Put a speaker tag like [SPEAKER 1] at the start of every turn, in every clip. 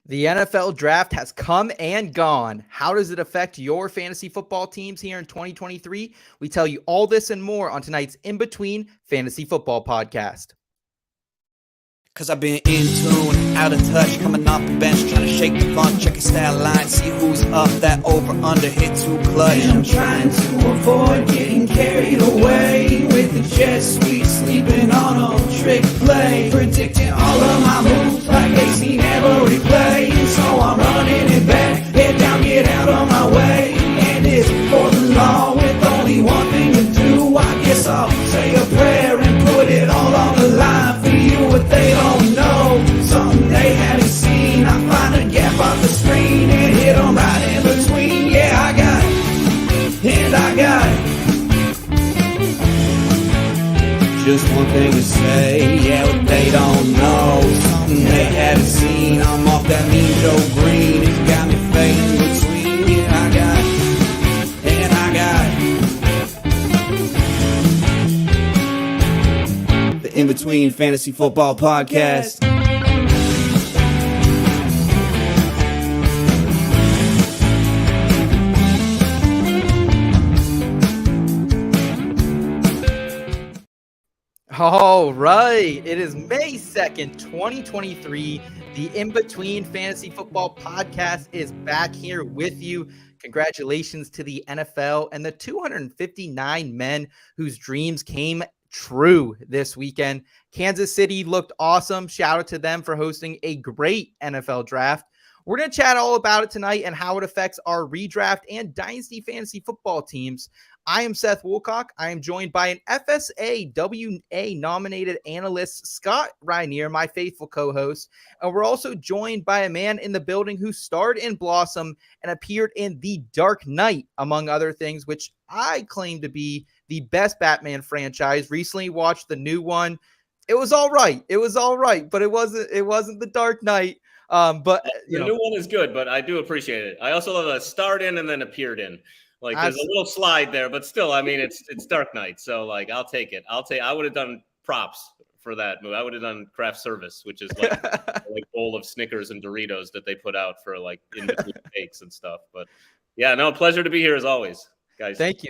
[SPEAKER 1] The NFL draft has come and gone. How does it affect your fantasy football teams here in 2023? We tell you all this and more on tonight's In Between Fantasy Football Podcast.
[SPEAKER 2] Cause I've been in tune, out of touch, coming off the bench, trying to shake the fun, check your stat line, see who's up, that over, under, hit too clutch.
[SPEAKER 3] And I'm trying to avoid getting carried away with the jet sweep, sleeping on a trick play, predicting all of my moves like they seen every play. And so I'm running it back, head down, get out of my way. And it's for the law with only one thing to do. I guess I'll say a prayer and put it all on the line for you. What they don't know, something they haven't seen. I find a gap on the screen and hit them right in between. Yeah, I got it, and I got it.
[SPEAKER 2] Just one thing to say, yeah, what they don't know, something they haven't seen. I'm off that mean Joe Green, it got me fading between. Yeah, I got it, and I got it. The In Between Fantasy Football Podcast.
[SPEAKER 1] All right. It is May 2nd, 2023. The In Between Fantasy Football Podcast is back here with you. Congratulations to the NFL and the 259 men whose dreams came true this weekend. Kansas City looked awesome. Shout out to them for hosting a great NFL draft. We're going to chat all about it tonight and how it affects our redraft and dynasty fantasy football teams. I am Seth Woolcock. I am joined by an FSA WA nominated analyst, Scott Rainier, my faithful co-host. And we're also joined by a man in the building who starred in Blossom and appeared in The Dark Knight, among other things, which I claim to be the best Batman franchise. Recently watched the new one. It was all right. But it wasn't The Dark Knight. But
[SPEAKER 4] the new one is good, but I do appreciate it. I also love a starred in and then appeared in. Like there's a little slide there, but still, I mean, it's Dark Knight, so like I'll take it. I would have done props for that movie. I would have done craft service, which is like like bowl of Snickers and Doritos that they put out for like in between cakes and stuff. But yeah, no, pleasure to be here as always, guys.
[SPEAKER 1] Thank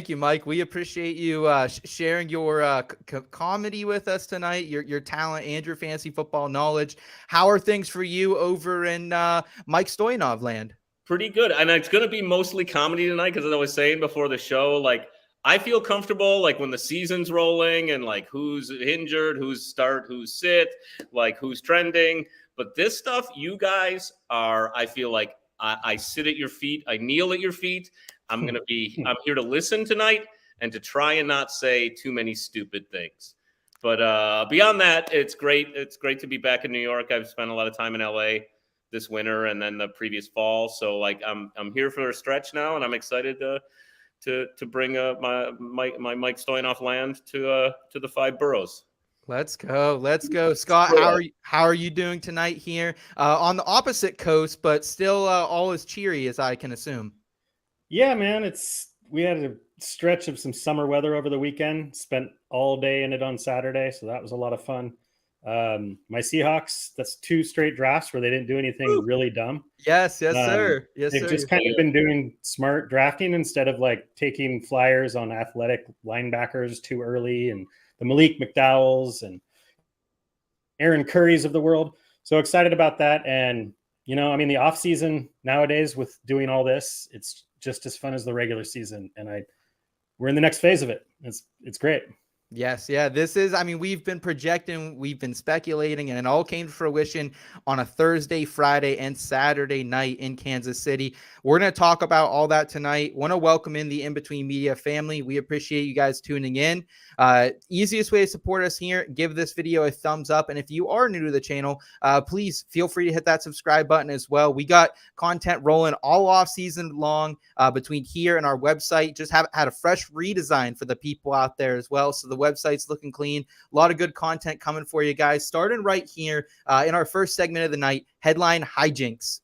[SPEAKER 1] you, Mike. We appreciate you sharing your comedy with us tonight, your talent and your fantasy football knowledge. How are things for you over in Mike Stoyanov land?
[SPEAKER 4] Pretty good. And it's going to be mostly comedy tonight because as I was saying before the show, like I feel comfortable like when the season's rolling and like who's injured, who's start, who's sit, like who's trending. But this stuff, you guys are, I feel like I sit at your feet. I kneel at your feet. I'm here to listen tonight and to try and not say too many stupid things. But beyond that, it's great. It's great to be back in New York. I've spent a lot of time in LA this winter and then the previous fall. So like I'm here for a stretch now, and I'm excited to bring my Mike Stoyanov land to the five boroughs.
[SPEAKER 1] Let's go. Scott, how are you doing tonight here on the opposite coast, but still all as cheery as I can assume?
[SPEAKER 5] Yeah, man, we had a stretch of some summer weather over the weekend, spent all day in it on Saturday. So that was a lot of fun. My Seahawks, that's 2 straight drafts where they didn't do anything really dumb.
[SPEAKER 1] Yes, sir.
[SPEAKER 5] They've just kind of been doing smart drafting instead of like taking flyers on athletic linebackers too early and the Malik McDowells and Aaron Currys of the world. So excited about that. And, the offseason nowadays with doing all this, it's just as fun as the regular season. And we're in the next phase of it. It's great.
[SPEAKER 1] Yes. Yeah. We've been projecting, we've been speculating, and it all came to fruition on a Thursday, Friday, and Saturday night in Kansas City. We're going to talk about all that tonight. Want to welcome in the In Between Media family. We appreciate you guys tuning in. Easiest way to support us here, give this video a thumbs up. And if you are new to the channel, please feel free to hit that subscribe button as well. We got content rolling all off season long between here and our website. Just had a fresh redesign for the people out there as well. So the website's looking clean. A lot of good content coming for you guys. Starting right here in our first segment of the night, headline Hijinx.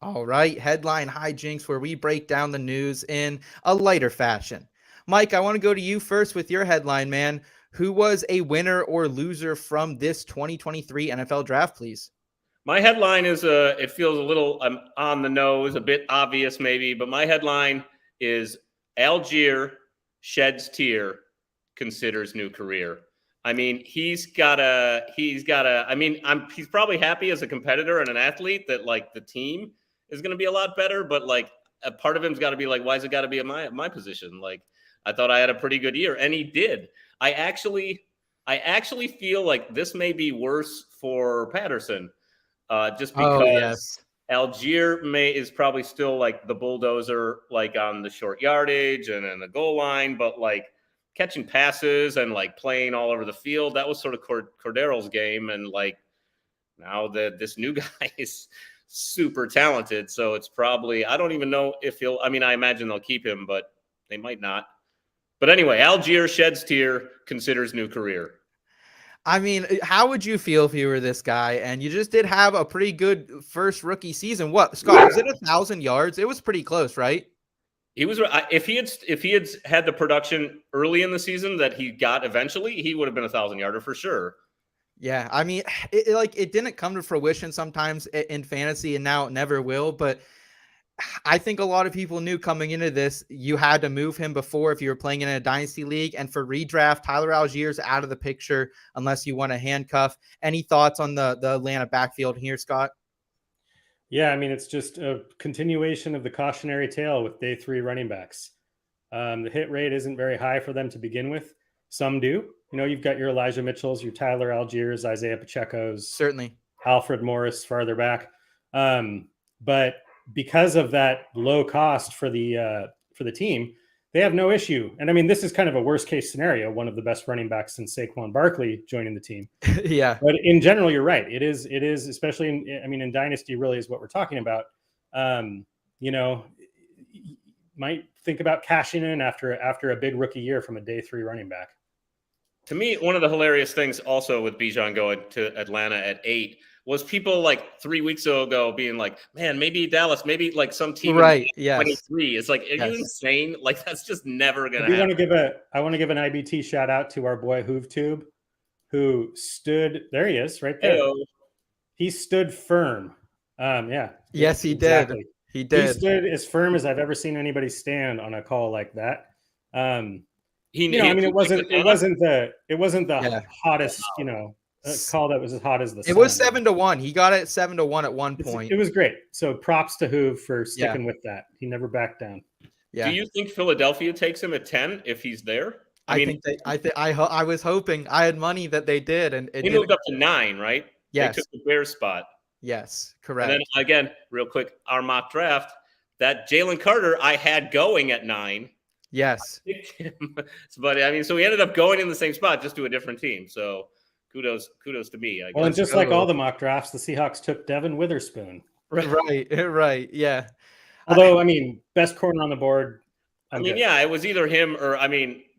[SPEAKER 1] All right, headline hijinks, where we break down the news in a lighter fashion. Mike, I want to go to you first with your headline, man. Who was a winner or loser from this 2023 NFL draft, please?
[SPEAKER 4] My headline is it feels a little on the nose, a bit obvious maybe, but my headline is Algier sheds tear, considers new career. I mean, he's probably happy as a competitor and an athlete that like the team is going to be a lot better, but like a part of him's got to be like, why is it got to be in my position? Like, I thought I had a pretty good year, and he did. I actually feel like this may be worse for Patterson, just because Algier is probably still like the bulldozer, like on the short yardage and in the goal line, but like catching passes and like playing all over the field, that was sort of Cordero's game, and like now this new guy is super talented, so it's probably, I don't even know if I imagine they'll keep him, but they might not. But anyway, Algier sheds tear, considers new career.
[SPEAKER 1] I mean, how would you feel if you were this guy and you just did have a pretty good first rookie season? What, Scott, was it 1,000 yards? It was pretty close, right?
[SPEAKER 4] He was, if he had had the production early in the season that he got eventually, he would have been 1,000-yarder for sure.
[SPEAKER 1] Yeah, I mean, it didn't come to fruition sometimes in fantasy, and now it never will. But I think a lot of people knew coming into this, you had to move him before if you were playing in a dynasty league. And for redraft, Tyler Algier's out of the picture unless you want a handcuff. Any thoughts on the Atlanta backfield here, Scott?
[SPEAKER 5] Yeah, I mean, it's just a continuation of the cautionary tale with day 3 running backs. The hit rate isn't very high for them to begin with. Some do. You know, you've got your Elijah Mitchells, your Tyler Algiers, Isaiah Pacheco's,
[SPEAKER 1] certainly
[SPEAKER 5] Alfred Morris farther back. But because of that low cost for the team, they have no issue. And I mean, this is kind of a worst case scenario. One of the best running backs since Saquon Barkley joining the team.
[SPEAKER 1] Yeah.
[SPEAKER 5] But in general, you're right. It is, especially in Dynasty really is what we're talking about. You know, might think about cashing in after a big rookie year from a day 3 running back.
[SPEAKER 4] To me, one of the hilarious things also with Bijan going to Atlanta at 8 was people like 3 weeks ago being like, man, maybe Dallas, maybe like some team
[SPEAKER 1] right.
[SPEAKER 4] in
[SPEAKER 1] Yes.
[SPEAKER 4] 23. It's like, are you insane? Like, that's just never going to happen.
[SPEAKER 5] I want to give an IBT shout out to our boy HoovTube, who stood, there he is right there. Hello. He stood firm. Yeah.
[SPEAKER 1] Yes, he
[SPEAKER 5] exactly.
[SPEAKER 1] did. He did.
[SPEAKER 5] He stood as firm as I've ever seen anybody stand on a call like that. It wasn't the hottest, call that was as hot as the sun.
[SPEAKER 1] It was 7-1. He got it 7-1 at one point.
[SPEAKER 5] It was great. So props to Hoove for sticking with that. He never backed down.
[SPEAKER 4] Yeah. Do you think Philadelphia takes him at 10 if he's there?
[SPEAKER 1] I was hoping. I had money that they did, and
[SPEAKER 4] he moved up to 9, right?
[SPEAKER 1] Yes.
[SPEAKER 4] They took the Bears spot.
[SPEAKER 1] Yes, correct.
[SPEAKER 4] And then again, real quick, our mock draft, that Jalen Carter I had going at 9.
[SPEAKER 1] Yes.
[SPEAKER 4] But I mean, so we ended up going in the same spot, just to a different team. So kudos to me. I guess.
[SPEAKER 5] Well, and just like all the mock drafts, the Seahawks took Devin Witherspoon.
[SPEAKER 1] Right. Yeah.
[SPEAKER 5] Although, best corner on the board.
[SPEAKER 4] Yeah, it was either him or,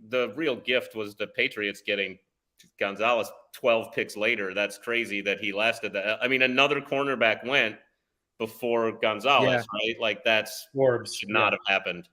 [SPEAKER 4] the real gift was the Patriots getting Gonzalez 12 picks later. That's crazy that he lasted that. Another cornerback went before Gonzalez, right? Like that's should not have happened.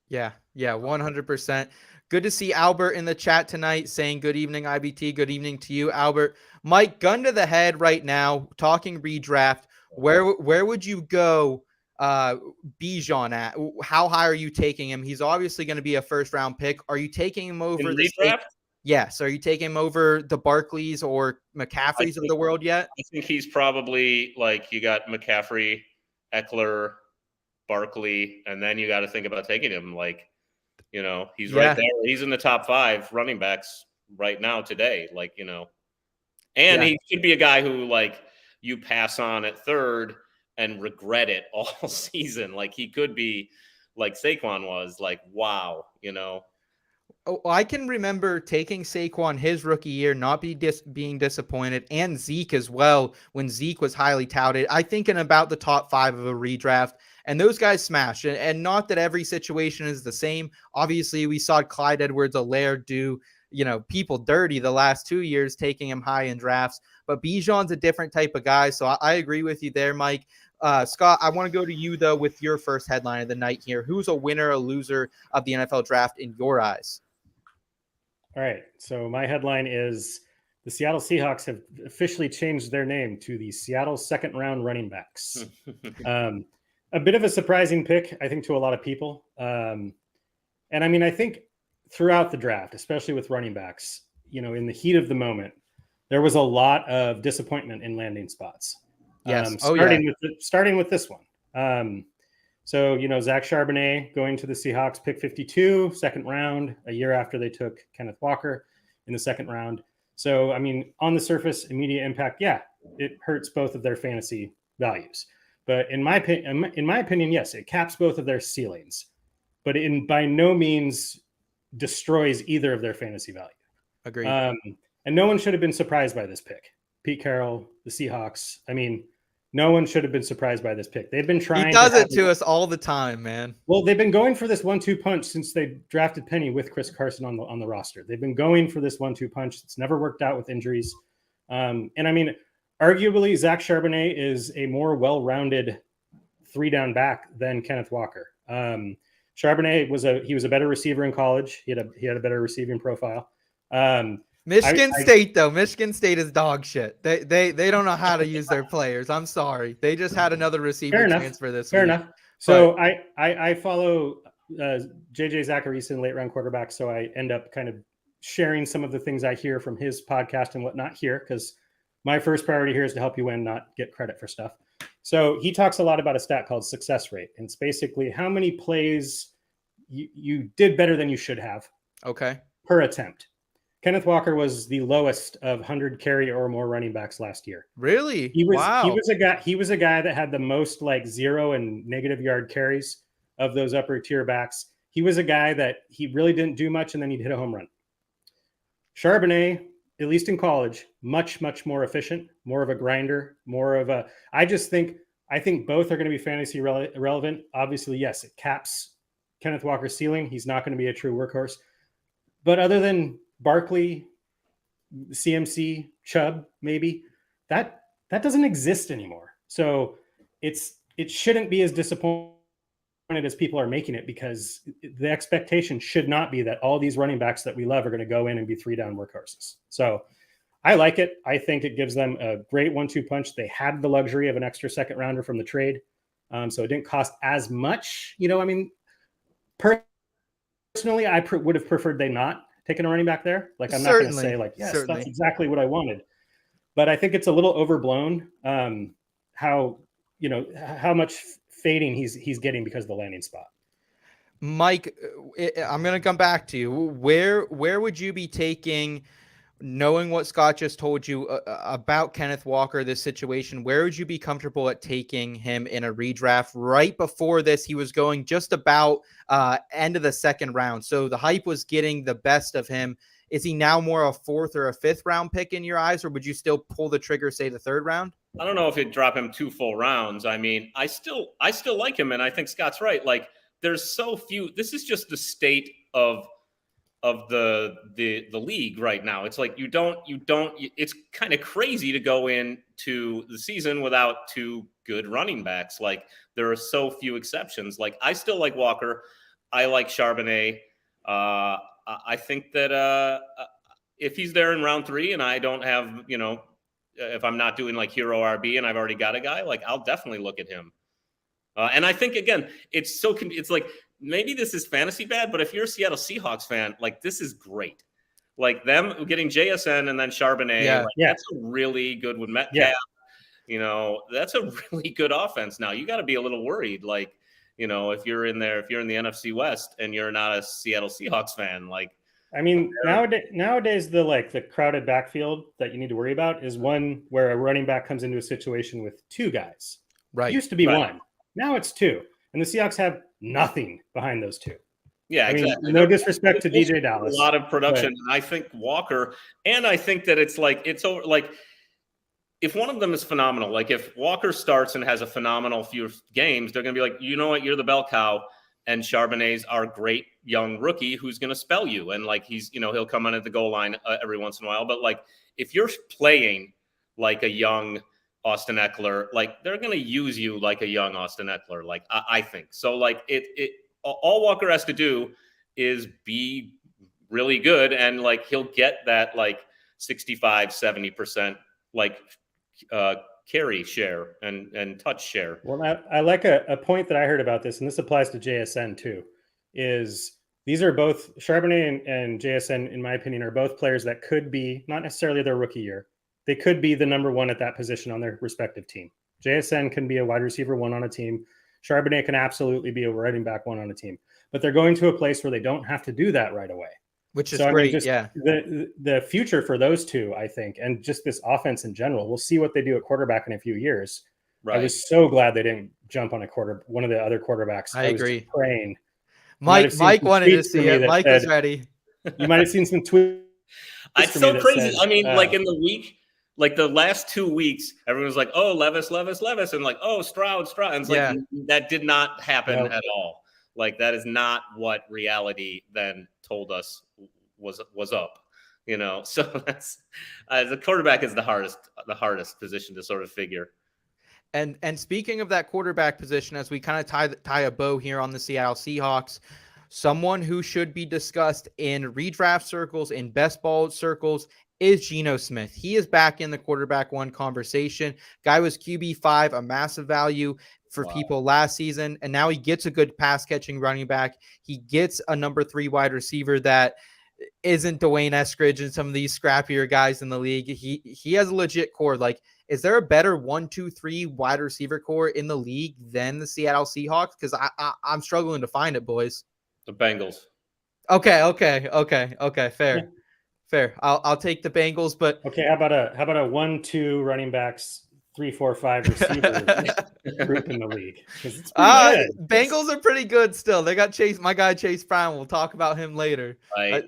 [SPEAKER 1] Yeah, 100%. Good to see Albert in the chat tonight saying good evening, IBT. Good evening to you, Albert. Mike, gun to the head right now, talking redraft. Where would you go Bijan at? How high are you taking him? He's obviously going to be a first-round pick. Are you taking him over
[SPEAKER 4] in the redraft?
[SPEAKER 1] Yes. Are you taking him over the Barkleys or McCaffreys of the world yet?
[SPEAKER 4] I think he's probably like you got McCaffrey, Eckler, Barkley, and then you got to think about taking him. Like, he's right there. He's in the top 5 running backs right now today. Like, and he should be a guy who like you pass on at 3rd and regret it all season. Like he could be like Saquon was like, wow,
[SPEAKER 1] Oh, I can remember taking Saquon his rookie year, not being disappointed, and Zeke as well when Zeke was highly touted. I think in about the top 5 of a redraft, and those guys smash. And not that every situation is the same. Obviously, we saw Clyde Edwards-Helaire do people dirty the last 2 years, taking him high in drafts. But Bijan's a different type of guy. So I agree with you there, Mike. Scott, I want to go to you, though, with your first headline of the night here. Who's a winner, a loser of the NFL draft in your eyes?
[SPEAKER 5] All right. So my headline is the Seattle Seahawks have officially changed their name to the Seattle second-round running backs. A bit of a surprising pick, I think, to a lot of people. And I mean, I think throughout the draft, especially with running backs, in the heat of the moment, there was a lot of disappointment in landing spots.
[SPEAKER 1] Yes.
[SPEAKER 5] Starting with this one. So, Zach Charbonnet going to the Seahawks, pick 52, second round, a year after they took Kenneth Walker in the second round. So, I mean, on the surface, immediate impact, yeah, it hurts both of their fantasy values. But in my opinion, yes, it caps both of their ceilings, but by no means destroys either of their fantasy value.
[SPEAKER 1] Agreed.
[SPEAKER 5] And no one should have been surprised by this pick. Pete Carroll, the Seahawks. I mean, no one should have been surprised by this pick. They've been trying.
[SPEAKER 1] He does it to us all the time, man.
[SPEAKER 5] Well, they've been going for this 1-2 punch since they drafted Penny with Chris Carson on the roster. They've been going for this 1-2 punch. It's never worked out with injuries. And I mean, arguably, Zach Charbonnet is a more well-rounded 3-down back than Kenneth Walker. Charbonnet was a better receiver in college. He had a better receiving profile.
[SPEAKER 1] Michigan State is dog shit. They don't know how to use their players. I'm sorry. They just had another receiver transfer this week.
[SPEAKER 5] Fair enough. So I follow JJ Zacharyson, late round quarterback. So I end up kind of sharing some of the things I hear from his podcast and whatnot here, because my first priority here is to help you win, not get credit for stuff. So he talks a lot about a stat called success rate. And it's basically how many plays you did better than you should have.
[SPEAKER 1] Okay.
[SPEAKER 5] Per attempt. Kenneth Walker was the lowest of 100 carry or more running backs last year.
[SPEAKER 1] Really?
[SPEAKER 5] Wow. He was a guy that had the most like 0 and negative yard carries of those upper tier backs. He was a guy that he really didn't do much, and then he'd hit a home run. Charbonnet, at least in college, much, much more efficient, more of a grinder, I think both are going to be fantasy relevant. Obviously, yes, it caps Kenneth Walker's ceiling. He's not going to be a true workhorse. But other than Barkley, CMC, Chubb, maybe that doesn't exist anymore. So it shouldn't be as disappointed as people are making it, because the expectation should not be that all these running backs that we love are going to go in and be 3-down workhorses. So I like it. I think it gives them a great 1-2 punch. They had the luxury of an extra second rounder from the trade. So it didn't cost as much. I mean, personally, I would have preferred they not taken a running back there. Like, I'm not going to say like, yes,
[SPEAKER 1] certainly.
[SPEAKER 5] That's exactly what I wanted. But I think it's a little overblown how much fading he's getting because of the landing spot.
[SPEAKER 1] Mike, I'm going to come back to you. Where would you be taking, knowing what Scott just told you about Kenneth Walker, this situation, where would you be comfortable at taking him in a redraft? Right before this, he was going just about end of the second round. So the hype was getting the best of him. Is he now more a 4th or a 5th round pick in your eyes, or would you still pull the trigger, say the 3rd round?
[SPEAKER 4] I don't know if you'd drop him 2 full rounds. I mean, I still like him, and I think Scott's right. Like, there's so few. This is just the state of the league right now. It's like you don't. It's kind of crazy to go into the season without 2 good running backs. Like, there are so few exceptions. Like, I still like Walker. I like Charbonnet. I think that if he's there in round 3 and I don't have, if I'm not doing like hero RB and I've already got a guy, like, I'll definitely look at him. And I think, again, it's like, maybe this is fantasy bad, but if you're a Seattle Seahawks fan, like, this is great. Like, them getting JSN and then Charbonnet, that's a really good with Metcalf. Yeah. That's a really good offense. Now, you got to be a little worried, like, if you're in the NFC West and you're not a Seattle Seahawks fan, like,
[SPEAKER 5] I mean, nowadays the crowded backfield that you need to worry about is one where a running back comes into a situation with 2 guys. Right. It used to be 1. Now it's 2. And the Seahawks have nothing behind those 2.
[SPEAKER 4] Yeah, exactly.
[SPEAKER 5] No disrespect to DJ Dallas.
[SPEAKER 4] A lot of production. And I think Walker, and I think that it's over, like, if one of them is phenomenal, like if Walker starts and has a phenomenal few games, they're going to be like, you know what, you're the bell cow. and Charbonnet's our great young rookie who's going to spell you. And like, he's, he'll come on at the goal line every once in a while. But like, if you're playing like a young Austin Eckler, like they're going to use you like a young Austin Eckler. Like, I think so. Like all Walker has to do is be really good. And like, he'll get that like 65, 70%, like carry share and touch share.
[SPEAKER 5] Well, I like a point that I heard about this, and this applies to JSN too, is these are both Charbonnet and JSN, in my opinion, are both players that could be, not necessarily their rookie year, they could be the number one at that position on their respective team. JSN can be a wide receiver one on a team. Charbonnet can absolutely be a running back one on a team, but they're going to a place where they don't have to do that right away.
[SPEAKER 1] Which is great.
[SPEAKER 5] The future for those two, I think, and just this offense in general, we'll see what they do at quarterback in a few years. Right. I was so glad they didn't jump on one of the other quarterbacks.
[SPEAKER 1] I agree.
[SPEAKER 5] Was praying.
[SPEAKER 1] Mike wanted to see it. Mike was ready.
[SPEAKER 5] You might have seen some tweets.
[SPEAKER 4] It's so crazy. I mean, like in the week, like the last 2 weeks, everyone's like, "Oh, Levis," and like, "Oh, Stroud." And it's like that did not happen at all. Like that is not what reality then told us was up, So that's the quarterback is the hardest position to sort of figure.
[SPEAKER 1] And speaking of that quarterback position, as we kind of tie a bow here on the Seattle Seahawks, someone who should be discussed in redraft circles, in best ball circles, is Geno Smith. He is back in the quarterback one conversation. Guy was QB5, a massive value for people last season, and now he gets a good pass catching running back. He gets a number 3 wide receiver that isn't Dwayne Eskridge and some of these scrappier guys in the league. He has a legit core. Like, is there a better 1, 2, 3 wide receiver core in the league than the Seattle Seahawks? Because I'm struggling to find it, boys.
[SPEAKER 4] The Bengals.
[SPEAKER 1] Okay. Fair. I'll take the Bengals, but
[SPEAKER 5] okay. How about a 1, 2 running backs, 3, 4, 5 receiver group in the league? It's
[SPEAKER 1] Bengals are pretty good still. They got my guy Chase Brown. We'll talk about him later.
[SPEAKER 4] Right.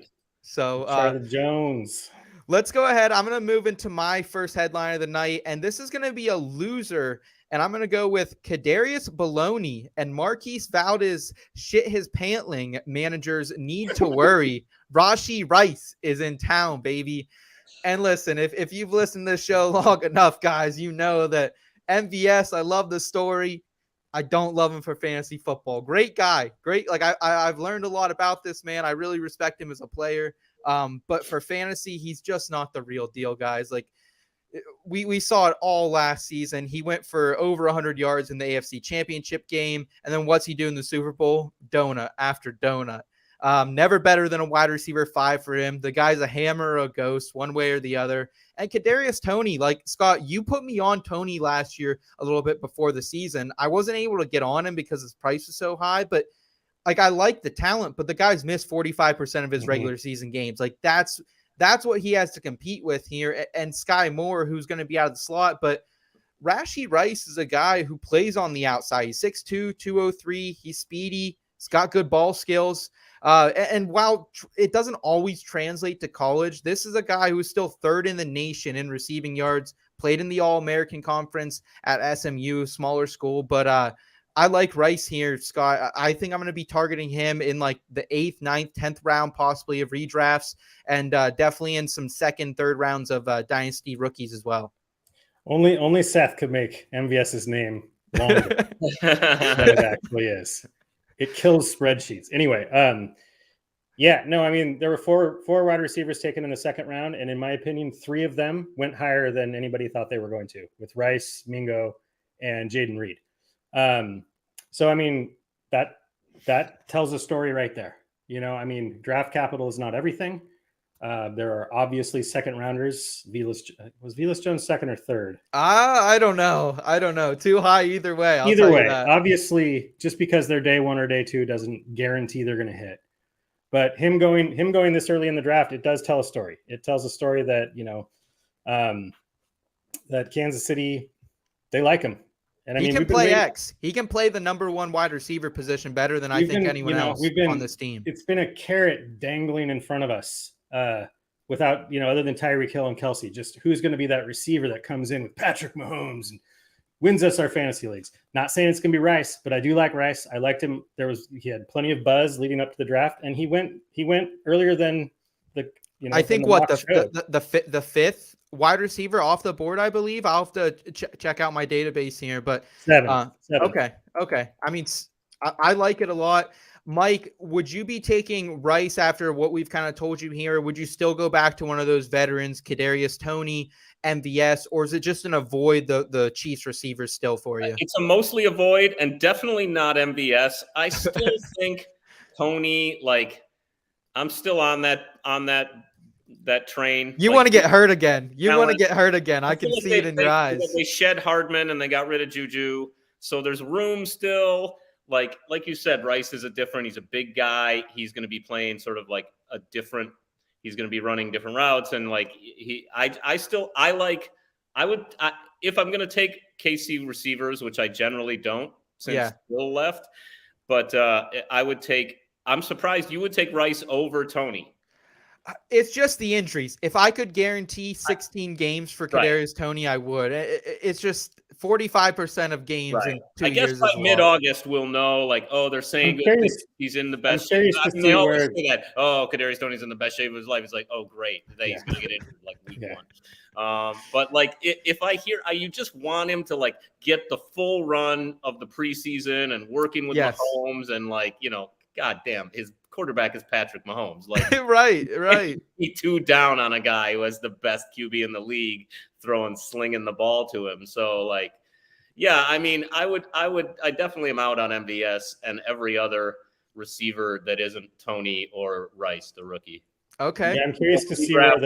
[SPEAKER 5] Charlie Jones.
[SPEAKER 1] Let's go ahead. I'm going to move into my first headline of the night, and this is going to be a loser. And I'm going to go with Kadarius Baloney and Marquise Valdez shit his pantling. Managers need to worry. Rashee Rice is in town, baby. And listen, if you've listened to this show long enough, guys, you know that MVS, I love the story. I don't love him for fantasy football. Great guy. Great. Like I've learned a lot about this man. I really respect him as a player. But for fantasy, he's just not the real deal, guys. Like we saw it all last season. He went for over 100 yards in the AFC Championship game. And then what's he do in the Super Bowl? Donut after donut. Never better than a wide receiver 5 for him. The guy's a hammer or a ghost, one way or the other. And Kadarius Toney, like Scott, you put me on Toney last year a little bit before the season. I wasn't able to get on him because his price was so high, but like I like the talent, but the guy's missed 45% of his regular season games. Like that's what he has to compete with here. And Sky Moore, who's going to be out of the slot, but Rashee Rice is a guy who plays on the outside. He's 6'2", 203. He's speedy. He's got good ball skills. And while it doesn't always translate to college, this is a guy who is still 3rd in the nation in receiving yards, played in the All-American Conference at SMU, smaller school. But I like Rice here, Scott. I think I'm going to be targeting him in like the 8th, 9th, 10th round, possibly of redrafts, and definitely in some 2nd, 3rd rounds of dynasty rookies as well.
[SPEAKER 5] Only Seth could make MVS's name longer than it actually is. It kills spreadsheets. Anyway, I mean, there were four wide receivers taken in the 2nd round, and in my opinion, 3 of them went higher than anybody thought they were going to, with Rice, Mingo, and Jaden Reed. So I mean, that tells a story right there. I mean, draft capital is not everything. There are obviously 2nd rounders. Was Velus Jones 2nd or 3rd? I
[SPEAKER 1] don't know. Too high either way.
[SPEAKER 5] Either way, obviously, just because they're day 1 or day 2 doesn't guarantee they're going to hit. But him going this early in the draft, it does tell a story. It tells a story that that Kansas City, they like him. And
[SPEAKER 1] he can play X. He can play the number 1 wide receiver position better than I think anyone else on this team.
[SPEAKER 5] It's been a carrot dangling in front of us. Without, other than Tyreek Hill and Kelsey, just who's going to be that receiver that comes in with Patrick Mahomes and wins us our fantasy leagues. Not saying it's going to be Rice, but I do like Rice. I liked him. He had plenty of buzz leading up to the draft, and he went earlier than
[SPEAKER 1] I think the fifth wide receiver off the board, I believe. I'll have to check out my database here, but
[SPEAKER 5] seven.
[SPEAKER 1] Okay. I mean, I like it a lot. Mike, would you be taking Rice after what we've kind of told you here? Would you still go back to one of those veterans, Kadarius Toney, MVS, or is it just an avoid the Chiefs receivers still for you?
[SPEAKER 4] It's a mostly avoid and definitely not MVS. I still think Toney, like, I'm still on that train.
[SPEAKER 1] You want to get hurt again. I can see it in your eyes.
[SPEAKER 4] They shed Hardman and they got rid of Juju. So there's room still. Like you said, Rice is he's a big guy. He's going to be playing sort of like he's going to be running different routes. And like if I'm going to take KC receivers, which I generally don't since Will left, but I'm surprised you would take Rice over Toney.
[SPEAKER 1] It's just the injuries. If I could guarantee 16 games for Kadarius Toney, I would. It's just 45% of games in 2 years. I guess
[SPEAKER 4] by mid-August we'll know. Like, they're saying he's in the best shape. They always say that. Kadarius Toney's in the best shape of his life. It's like, great, he's going to get injured like week one. But like, if I hear, you just want him to like get the full run of the preseason and working with Mahomes and like, God damn, his quarterback is Patrick Mahomes. Like,
[SPEAKER 1] right.
[SPEAKER 4] He 2 down on a guy who has the best QB in the league, slinging the ball to him. So like, I mean, I definitely am out on MVS and every other receiver that isn't Toney or Rice, the rookie.
[SPEAKER 1] Okay.
[SPEAKER 5] Yeah, I'm curious to see where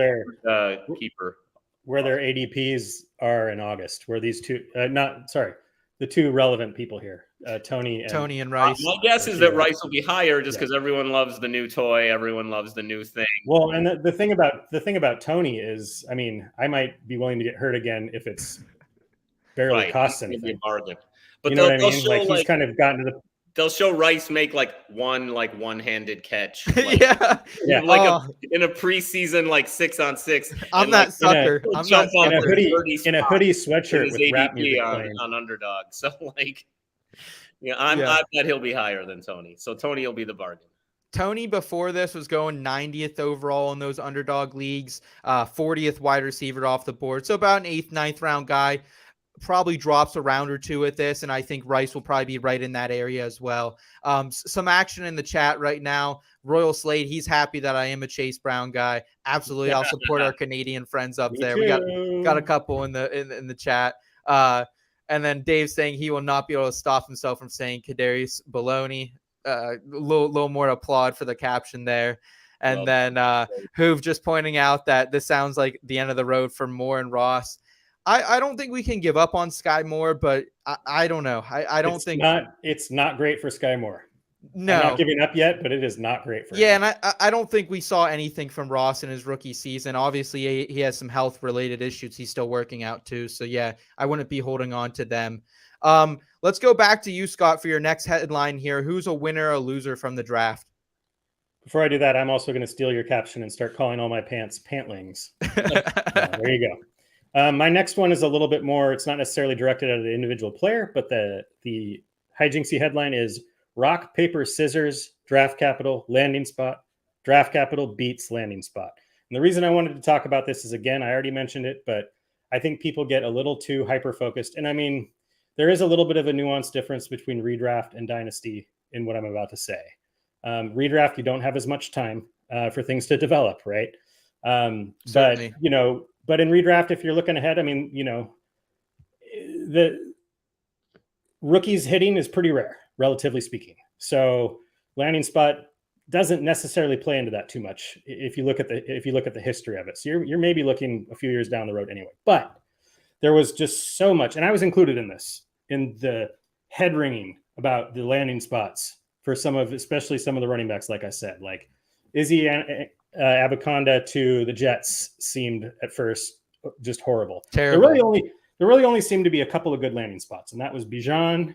[SPEAKER 5] their ADPs are in August. Where these two, the two relevant people here. Tony and Rice.
[SPEAKER 4] My guess is that Rice will be higher just because everyone loves the new toy, everyone loves the new thing.
[SPEAKER 5] Well, and the thing about Tony is, I mean, I might be willing to get hurt again if it's barely costs anything.
[SPEAKER 4] Bargain.
[SPEAKER 5] But you know what I mean? Like he's kind of gotten to the.
[SPEAKER 4] They'll show Rice make like one-handed catch. Like, in a preseason 6-on-6.
[SPEAKER 1] I'm that sucker.
[SPEAKER 5] In a hoodie sweatshirt with rap music
[SPEAKER 4] on Underdog. So like. I bet he'll be higher than Toney. So Toney will be the bargain.
[SPEAKER 1] Toney before this was going 90th overall in those Underdog leagues, 40th wide receiver off the board. So about an 8th, 9th round guy. Probably drops a round or two at this, and I think Rice will probably be right in that area as well. Some action in the chat right now. Royal Slade, he's happy that I am a Chase Brown guy. Absolutely, I'll support our Canadian friends up there. We got a couple in the chat. And then Dave saying he will not be able to stop himself from saying Kadarius baloney. Little more applaud for the caption there. And then Hoove just pointing out that this sounds like the end of the road for Moore and Ross. I don't think we can give up on Sky Moore, but I don't know. I don't think
[SPEAKER 5] it's not great for Sky Moore.
[SPEAKER 1] No,
[SPEAKER 5] I'm not giving up yet, but it is not great for
[SPEAKER 1] him. And I don't think we saw anything from Ross in his rookie season. Obviously, he has some health-related issues he's still working out too. So, I wouldn't be holding on to them. Let's go back to you, Scott, for your next headline here. Who's a winner or a loser from the draft?
[SPEAKER 5] Before I do that, I'm also going to steal your caption and start calling all my pants pantlings. There you go. My next one is a little bit more, it's not necessarily directed at an individual player, but the Hijinxy headline is rock, paper, scissors, draft capital, landing spot, draft capital beats landing spot. And the reason I wanted to talk about this is, again, I already mentioned it, but I think people get a little too hyper-focused. And I mean, there is a little bit of a nuanced difference between redraft and dynasty in what I'm about to say. Redraft, you don't have as much time for things to develop, right? But in redraft, if you're looking ahead, I mean, the rookies hitting is pretty rare, relatively speaking. So landing spot doesn't necessarily play into that too much if you look at the history of it. So you're maybe looking a few years down the road anyway. But there was just so much, and I was included in this, in the head ringing about the landing spots for especially some of the running backs. Like I said, like Izzy Abaconda to the Jets seemed at first just horrible.
[SPEAKER 1] Terrible.
[SPEAKER 5] There really only seemed to be a couple of good landing spots, and that was Bijan,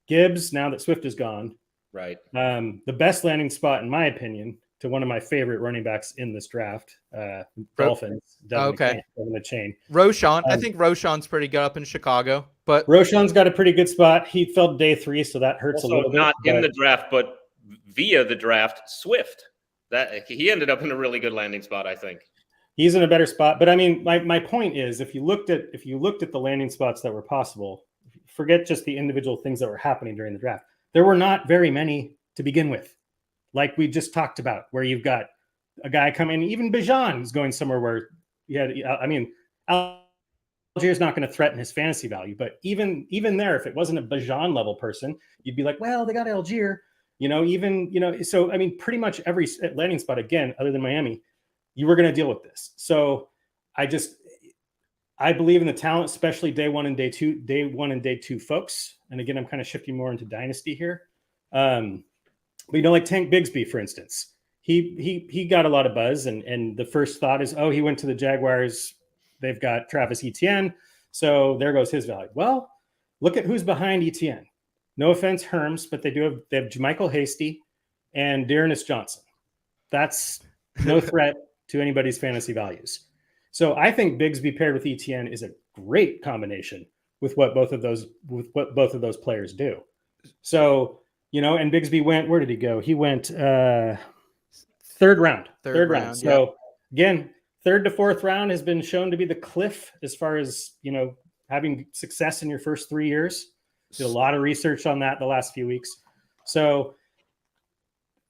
[SPEAKER 5] Gibbs. Now that Swift is gone,
[SPEAKER 4] right.
[SPEAKER 5] The best landing spot, in my opinion, to one of my favorite running backs in this draft, Dolphins.
[SPEAKER 1] Okay.
[SPEAKER 5] The chain.
[SPEAKER 1] Roshan. I think Roshan's pretty good up in Chicago, but
[SPEAKER 5] Roshan's got a pretty good spot. He fell day 3, so that hurts
[SPEAKER 4] Also
[SPEAKER 5] a little bit.
[SPEAKER 4] not in the draft, but via the draft, Swift. That he ended up in a really good landing spot, I think.
[SPEAKER 5] He's in a better spot. But I mean, my point is, if you looked at the landing spots that were possible, forget just the individual things that were happening during the draft. There were not very many to begin with. Like we just talked about, where you've got a guy coming, even Bijan is going somewhere where Algier's not going to threaten his fantasy value, but even there, if it wasn't a Bijan level person, you'd be like, well, they got Algier, so I mean, pretty much every landing spot, again, other than Miami, you were going to deal with this. So I believe in the talent, especially day one and day two folks. And again, I'm kind of shifting more into dynasty here. But like Tank Bigsby, for instance, he got a lot of buzz, and the first thought is, oh, he went to the Jaguars. They've got Travis Etienne, so there goes his value. Well, look at who's behind Etienne. No offense, Herms, but they have JaMychal Hasty and Dearness Johnson. That's no threat to anybody's fantasy values. So I think Bigsby paired with Etienne is a great combination with what both of those players do. So, and Bigsby went, where did he go? He went third round. Third round. So again, third to fourth round has been shown to be the cliff as far as, having success in your first 3 years. Did a lot of research on that the last few weeks. So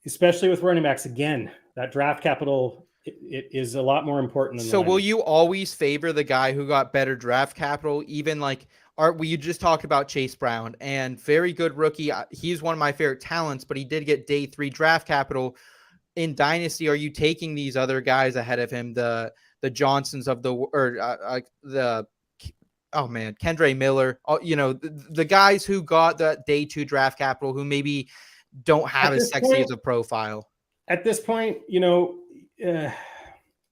[SPEAKER 5] especially with running backs, again, that draft capital, it is a lot more important than
[SPEAKER 1] so will you always favor the guy who got better draft capital? Even we just talked about Chase Brown, and very good rookie. He's one of my favorite talents, but he did get day 3 draft capital in dynasty. Are you taking these other guys ahead of him? The Johnsons of Kendre Miller, the guys who got the day 2 draft capital, who maybe don't have as sexy as a profile.
[SPEAKER 5] At this point,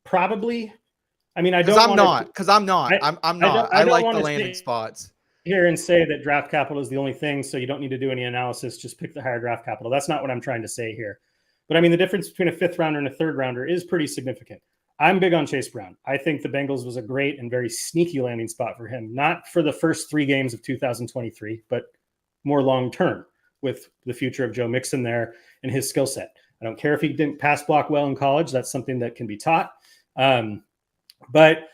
[SPEAKER 5] probably. I mean, I'm not.
[SPEAKER 1] I like the landing spots
[SPEAKER 5] here and say that draft capital is the only thing, so you don't need to do any analysis. Just pick the higher draft capital. That's not what I'm trying to say here. But I mean, the difference between a 5th rounder and a 3rd rounder is pretty significant. I'm big on Chase Brown. I think the Bengals was a great and very sneaky landing spot for him, not for the first 3 games of 2023, but more long-term with the future of Joe Mixon there and his skill set. I don't care if he didn't pass block well in college. That's something that can be taught. But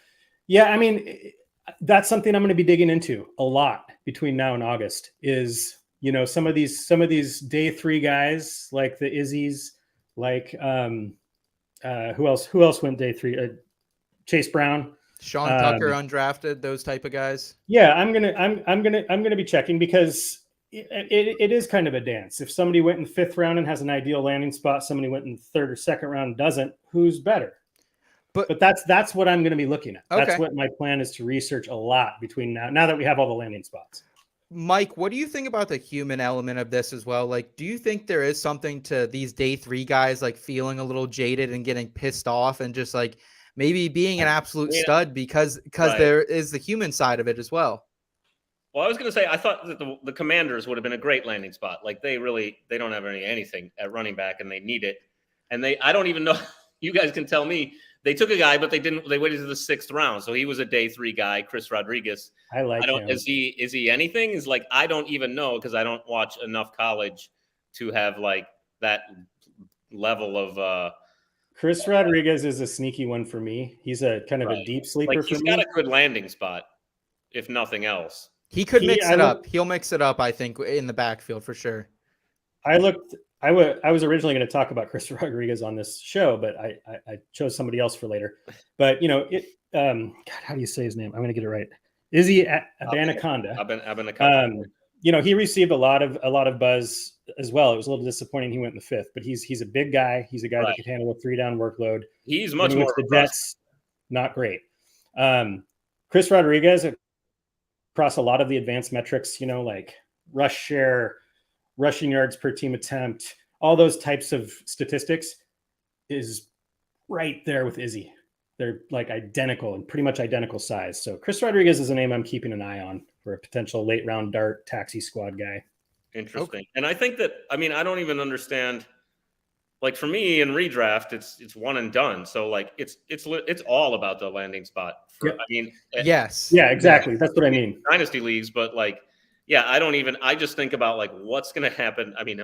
[SPEAKER 5] yeah, I mean, that's something I'm going to be digging into a lot between now and August is, some of these day 3 guys like the Izzies, like who else went day 3? Chase Brown,
[SPEAKER 1] Sean Tucker, undrafted, those type of guys.
[SPEAKER 5] Yeah, I'm gonna be checking because it is kind of a dance. If somebody went in the 5th round and has an ideal landing spot, somebody went in the 3rd or 2nd round and doesn't, who's better? But that's what I'm going to be looking at. Okay. That's what my plan is to research a lot between now that we have all the landing spots.
[SPEAKER 1] Mike, what do you think about the human element of this as well? Like, do you think there is something to these day 3 guys, like feeling a little jaded and getting pissed off and just like maybe being an absolute stud because there is the human side of it as well?
[SPEAKER 4] Well, I was going to say, I thought that the Commanders would have been a great landing spot. Like they don't have anything at running back and they need it. And I don't even know, you guys can tell me, they took a guy, but they waited to the 6th round. So he was a day 3 guy, Chris Rodriguez.
[SPEAKER 5] I like him.
[SPEAKER 4] Is he anything? Is like, I don't even know because I don't watch enough college to have like that level of
[SPEAKER 5] Chris Rodriguez is a sneaky one for me. He's a kind of a deep sleeper for me.
[SPEAKER 4] He's got a good landing spot, if nothing else.
[SPEAKER 1] He could mix it up. He'll mix it up, I think, in the backfield for sure.
[SPEAKER 5] I was originally going to talk about Chris Rodriguez on this show, but I chose somebody else for later. But God, how do you say his name? I'm going to get it right. Izzy Abanaconda.
[SPEAKER 4] Abanaconda.
[SPEAKER 5] He received a lot of buzz as well. It was a little disappointing he went in the 5th, but he's a big guy. He's a guy that could handle a 3-down workload.
[SPEAKER 4] He's much more
[SPEAKER 5] the Jets. Not great. Chris Rodriguez across a lot of the advanced metrics, like rush share, rushing yards per team attempt, all those types of statistics is right there with Izzy. They're like identical and pretty much identical size. So Chris Rodriguez is a name I'm keeping an eye on for a potential late round dart taxi squad guy.
[SPEAKER 4] Interesting. Okay. And I think that, I don't even understand like for me in redraft, it's one and done. So like it's all about the landing spot.
[SPEAKER 5] Yep.
[SPEAKER 4] I mean,
[SPEAKER 1] Yes.
[SPEAKER 5] Yeah, exactly. That's what I mean.
[SPEAKER 4] Dynasty leagues, but like, yeah, I just think about like what's going to happen. I mean,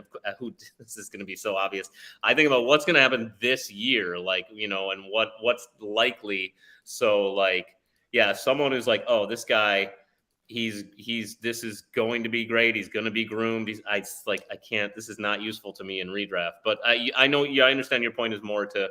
[SPEAKER 4] this is going to be so obvious. I think about what's going to happen this year, like, and what's likely. So like, yeah, someone who's like, oh, this guy, this is going to be great. He's going to be groomed. I can't, this is not useful to me in redraft, but I know, yeah, I understand your point is more to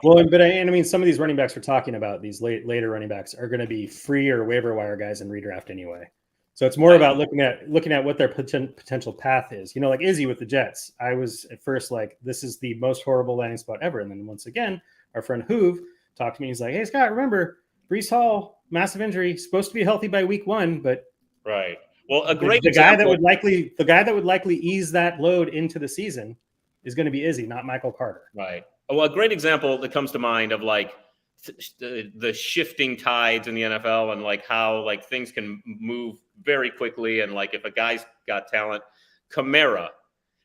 [SPEAKER 5] well, but I mean, some of these running backs we're talking about, these later running backs are going to be free or waiver wire guys in redraft anyway. So it's more about looking at what their potential path is. Like Izzy with the Jets. I was at first like, this is the most horrible landing spot ever. And then once again, our friend Hoove talked to me. He's like, hey, Scott, remember Breece Hall, massive injury, supposed to be healthy by week 1, but
[SPEAKER 4] right. Well,
[SPEAKER 5] the guy that would likely ease that load into the season is going to be Izzy, not Michael Carter.
[SPEAKER 4] Right. Well, a great example that comes to mind of like the shifting tides in the NFL and like how like things can move very quickly. And like if a guy's got talent, Kamara,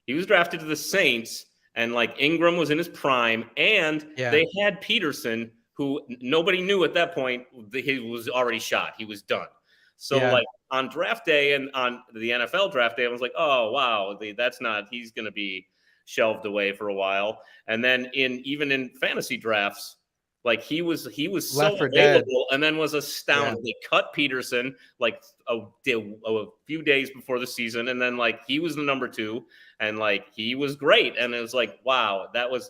[SPEAKER 4] he was drafted to the Saints and like Ingram was in his prime and they had Peterson, who nobody knew at that point, he was already shot. He was done. So like on draft day and on the NFL draft day, I was like, oh, wow, he's going to be shelved away for a while. And then even in fantasy drafts, like he was so available and then was astounding. They cut Peterson like a few days before the season. And then like he was the number 2 and like he was great. And it was like, wow,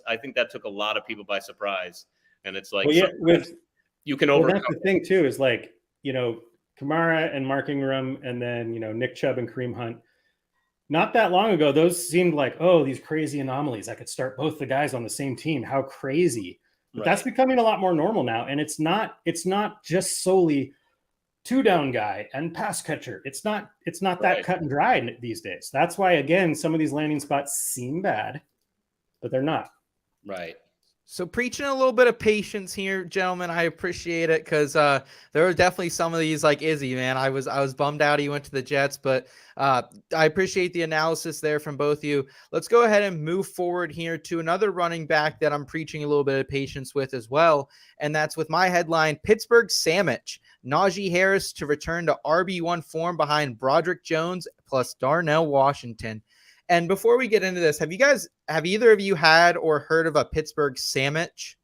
[SPEAKER 4] I think that took a lot of people by surprise. And it's like, you can overcome.
[SPEAKER 5] That's the thing too, is like, Kamara and Mark Ingram and then, Nick Chubb and Kareem Hunt. Not that long ago, those seemed like, oh, these crazy anomalies. I could start both the guys on the same team. How crazy. But that's becoming a lot more normal now. And it's not just solely 2-down guy and pass catcher. It's not that cut and dry these days. That's why, again, some of these landing spots seem bad, but they're not.
[SPEAKER 4] Right.
[SPEAKER 1] So preaching a little bit of patience here, gentlemen. I appreciate it because there were definitely some of these like Izzy, man. I was bummed out he went to the Jets, but I appreciate the analysis there from both of you. Let's go ahead and move forward here to another running back that I'm preaching a little bit of patience with as well, and that's with my headline, Pittsburgh Sandwich. Najee Harris to return to RB1 form behind Broderick Jones plus Darnell Washington. And before we get into this, have either of you had or heard of a Pittsburgh sandwich?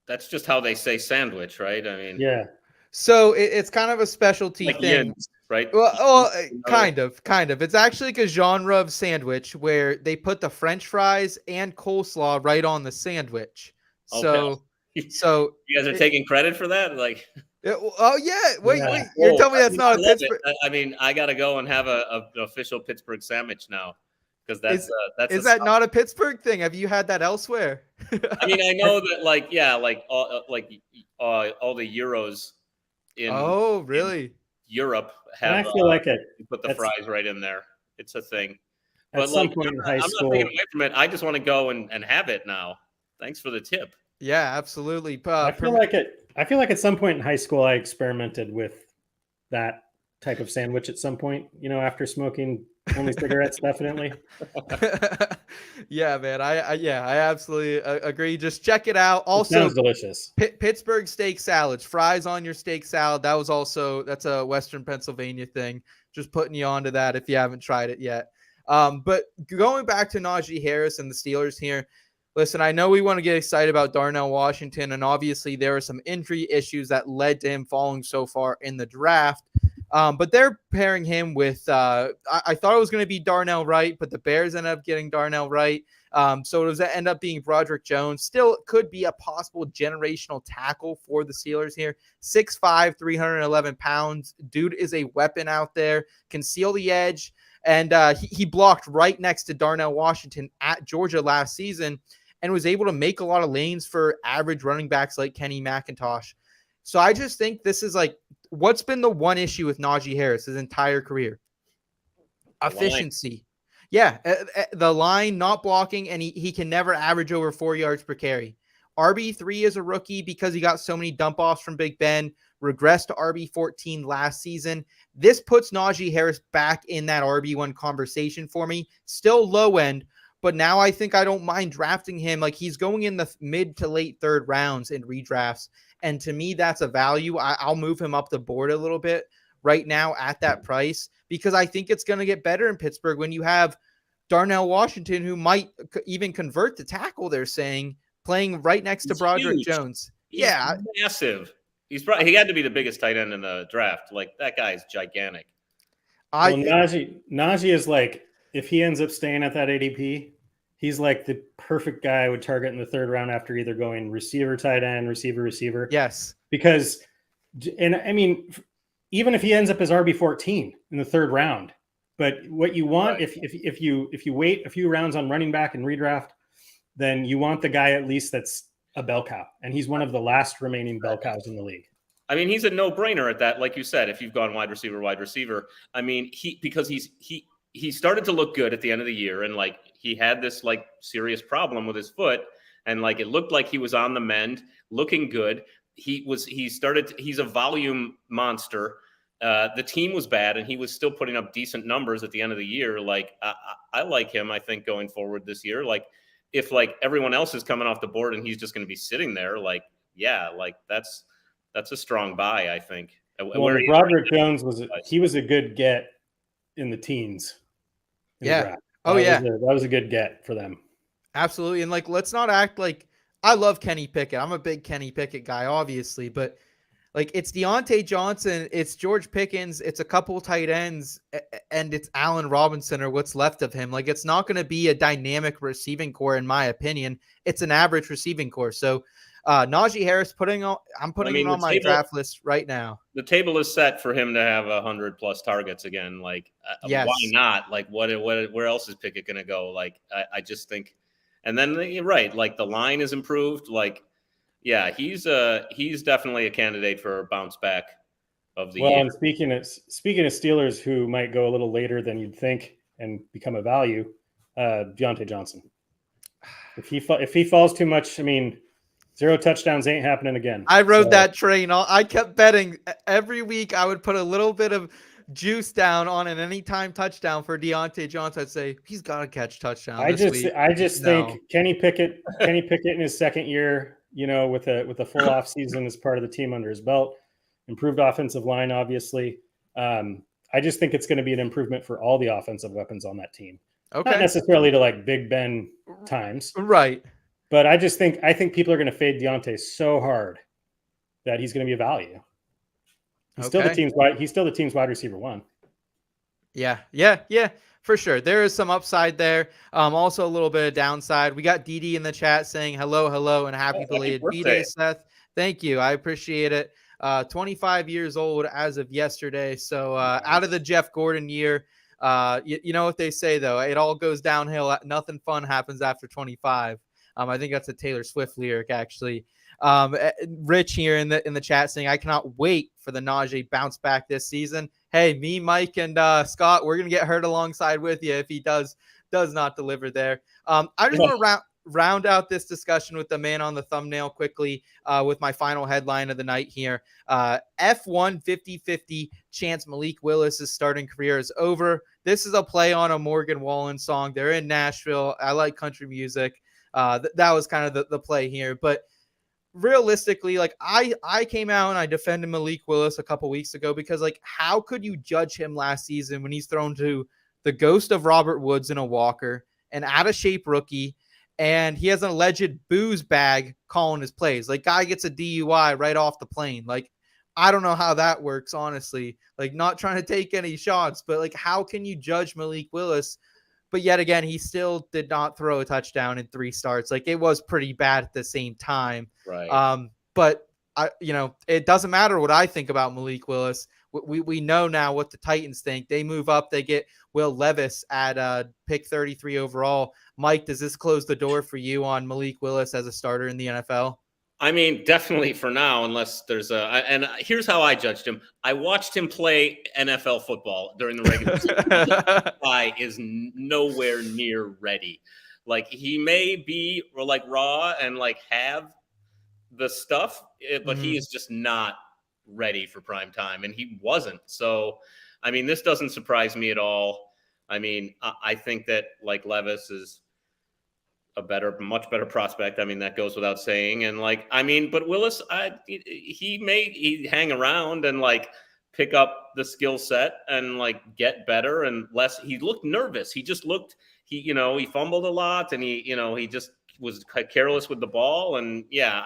[SPEAKER 4] That's just how they say sandwich, right? I mean,
[SPEAKER 5] yeah.
[SPEAKER 1] So it's kind of a specialty
[SPEAKER 4] like
[SPEAKER 1] thing,
[SPEAKER 4] yins, right?
[SPEAKER 1] Well, kind of. It's actually like a genre of sandwich where they put the French fries and coleslaw right on the sandwich. So
[SPEAKER 4] you guys are taking credit for that, like.
[SPEAKER 1] Oh yeah! Wait! You're telling me that's not a Pittsburgh?
[SPEAKER 4] I mean, I got to go and have an official Pittsburgh sandwich now because that's
[SPEAKER 1] is that not a Pittsburgh thing? Have you had that elsewhere?
[SPEAKER 4] I mean, I know that all the Euros in
[SPEAKER 1] really?
[SPEAKER 4] In Europe have.
[SPEAKER 5] And I feel like it.
[SPEAKER 4] Put the fries right in there. It's a thing.
[SPEAKER 5] At some point in high school,
[SPEAKER 4] I'm not taking away from it. I just want to go and have it now. Thanks for the tip.
[SPEAKER 1] Yeah, absolutely.
[SPEAKER 5] I feel like at some point in high school, I experimented with that type of sandwich at some point, after smoking only cigarettes, definitely.
[SPEAKER 1] Yeah, man. I absolutely agree. Just check it out. Also,
[SPEAKER 5] it sounds delicious.
[SPEAKER 1] Pittsburgh steak salads, fries on your steak salad. That's a Western Pennsylvania thing. Just putting you onto that if you haven't tried it yet. But going back to Najee Harris and the Steelers here, listen, I know we want to get excited about Darnell Washington, and obviously there are some injury issues that led to him falling so far in the draft. But they're pairing him with, I thought it was going to be Darnell Wright, but the Bears ended up getting Darnell Wright. So it was end up being Broderick Jones. Still could be a possible generational tackle for the Steelers here. 6'5", 311 pounds. Dude is a weapon out there, can seal the edge. And he blocked right next to Darnell Washington at Georgia last season and was able to make a lot of lanes for average running backs like Kenny McIntosh. So I just think this is like, what's been the one issue with Najee Harris his entire career? Efficiency. Yeah, the line, not blocking, and he can never average over 4 yards per carry. RB3 as a rookie because he got so many dump-offs from Big Ben, regressed to RB14 last season. This puts Najee Harris back in that RB1 conversation for me. Still low end, But now I think I don't mind drafting him. Like, he's going in the mid to late third rounds in redrafts. And to me, that's a value. I'll move him up the board a little bit right now at that price, because I think it's going to get better in Pittsburgh when you have Darnell Washington, who might even convert to tackle, they're saying, playing right next to Broderick Jones.
[SPEAKER 4] He's massive. He had to be the biggest tight end in the draft. Like, that guy's gigantic.
[SPEAKER 5] Najee is like, if he ends up staying at that ADP, he's like the perfect guy I would target in the third round after either going receiver, tight end, receiver.
[SPEAKER 1] Yes.
[SPEAKER 5] Because, and I mean, even if he ends up as RB14 in the third round, but what you want, right, if you wait a few rounds on running back and redraft, then you want the guy at least that's a bell cow, and he's one of the last remaining bell cows in the league.
[SPEAKER 4] I mean, he's a no-brainer at that, like you said. If you've gone wide receiver, I mean, he started to look good at the end of the year, and like he had this like serious problem with his foot, and like it looked like he was on the mend, looking good. He's a volume monster. The team was bad, and he was still putting up decent numbers at the end of the year. Like I like him. I think going forward this year, like if like everyone else is coming off the board and he's just going to be sitting there, like yeah, like that's a strong buy, I think.
[SPEAKER 5] Well, Broderick Jones was a good get in the teens.
[SPEAKER 1] Yeah.
[SPEAKER 5] That was a good get for them.
[SPEAKER 1] Absolutely. And like, let's not act like I love Kenny Pickett. I'm a big Kenny Pickett guy, obviously, but like it's Deontay Johnson, it's George Pickens, it's a couple tight ends, and it's Allen Robinson or what's left of him. Like, it's not going to be a dynamic receiving core, in my opinion. It's an average receiving core. So Najee Harris, I'm putting him on my draft list right now.
[SPEAKER 4] The table is set for him to have 100+ targets again. Like,
[SPEAKER 1] yes.
[SPEAKER 4] Why not? Like, where else is Pickett going to go? Like, I just think, and then you're right. Like, the line is improved. Like, yeah, he's definitely a candidate for a bounce back of the year.
[SPEAKER 5] Well, and speaking of Steelers who might go a little later than you'd think and become a value, Deontay Johnson. If he falls too much, I mean, 0 touchdowns ain't happening again.
[SPEAKER 1] I rode that train. I kept betting every week. I would put a little bit of juice down on an anytime touchdown for Deontay Johnson. I'd say he's got to catch touchdown. I
[SPEAKER 5] just think Kenny Pickett in his second year, you know, with a full off season as part of the team under his belt, improved offensive line, obviously. I just think it's going to be an improvement for all the offensive weapons on that team.
[SPEAKER 1] Okay.
[SPEAKER 5] Not necessarily to like Big Ben times.
[SPEAKER 1] Right.
[SPEAKER 5] But I think people are going to fade Deontay so hard that he's going to be a value. He's still the team's wide receiver one.
[SPEAKER 1] Yeah, for sure. There is some upside there. Also a little bit of downside. We got DD in the chat saying hello, and happy belated B-Day, Seth. Thank you. I appreciate it. 25 years old as of yesterday. So out of the Jeff Gordon year. You know what they say, though. It all goes downhill. Nothing fun happens after 25. I think that's a Taylor Swift lyric, actually. Rich here in the chat saying, I cannot wait for the Najee bounce back this season. Hey, me, Mike, and Scott, we're going to get hurt alongside with you if he does not deliver there. I just want to round out this discussion with the man on the thumbnail quickly with my final headline of the night here. F1 50-50 chance Malik Willis' starting career is over. This is a play on a Morgan Wallen song. They're in Nashville. I like country music. That was kind of the play here. But realistically, like I came out and I defended Malik Willis a couple weeks ago because, like, how could you judge him last season when he's thrown to the ghost of Robert Woods in a walker, an out-of-shape rookie, and he has an alleged booze bag calling his plays? Like, guy gets a DUI right off the plane. Like, I don't know how that works, honestly. Like, not trying to take any shots, but, like, how can you judge Malik Willis? But yet again, he still did not throw a touchdown in 3 starts. Like, it was pretty bad at the same time.
[SPEAKER 4] Right.
[SPEAKER 1] But it doesn't matter what I think about Malik Willis. We know now what the Titans think. They move up. They get Will Levis at pick 33 overall. Mike, does this close the door for you on Malik Willis as a starter in the NFL?
[SPEAKER 4] I mean, definitely for now, unless there's and here's how I judged him. I watched him play NFL football during the regular season. This guy is nowhere near ready. Like, he may be like raw and like have the stuff, but he is just not ready for prime time, and he wasn't. So, I mean, this doesn't surprise me at all. I mean, I think that like Levis is much better prospect. I mean, that goes without saying. And like, I mean, but Willis, he hang around and like pick up the skill set and like get better and less. He looked nervous. He he fumbled a lot and he just was careless with the ball. And yeah,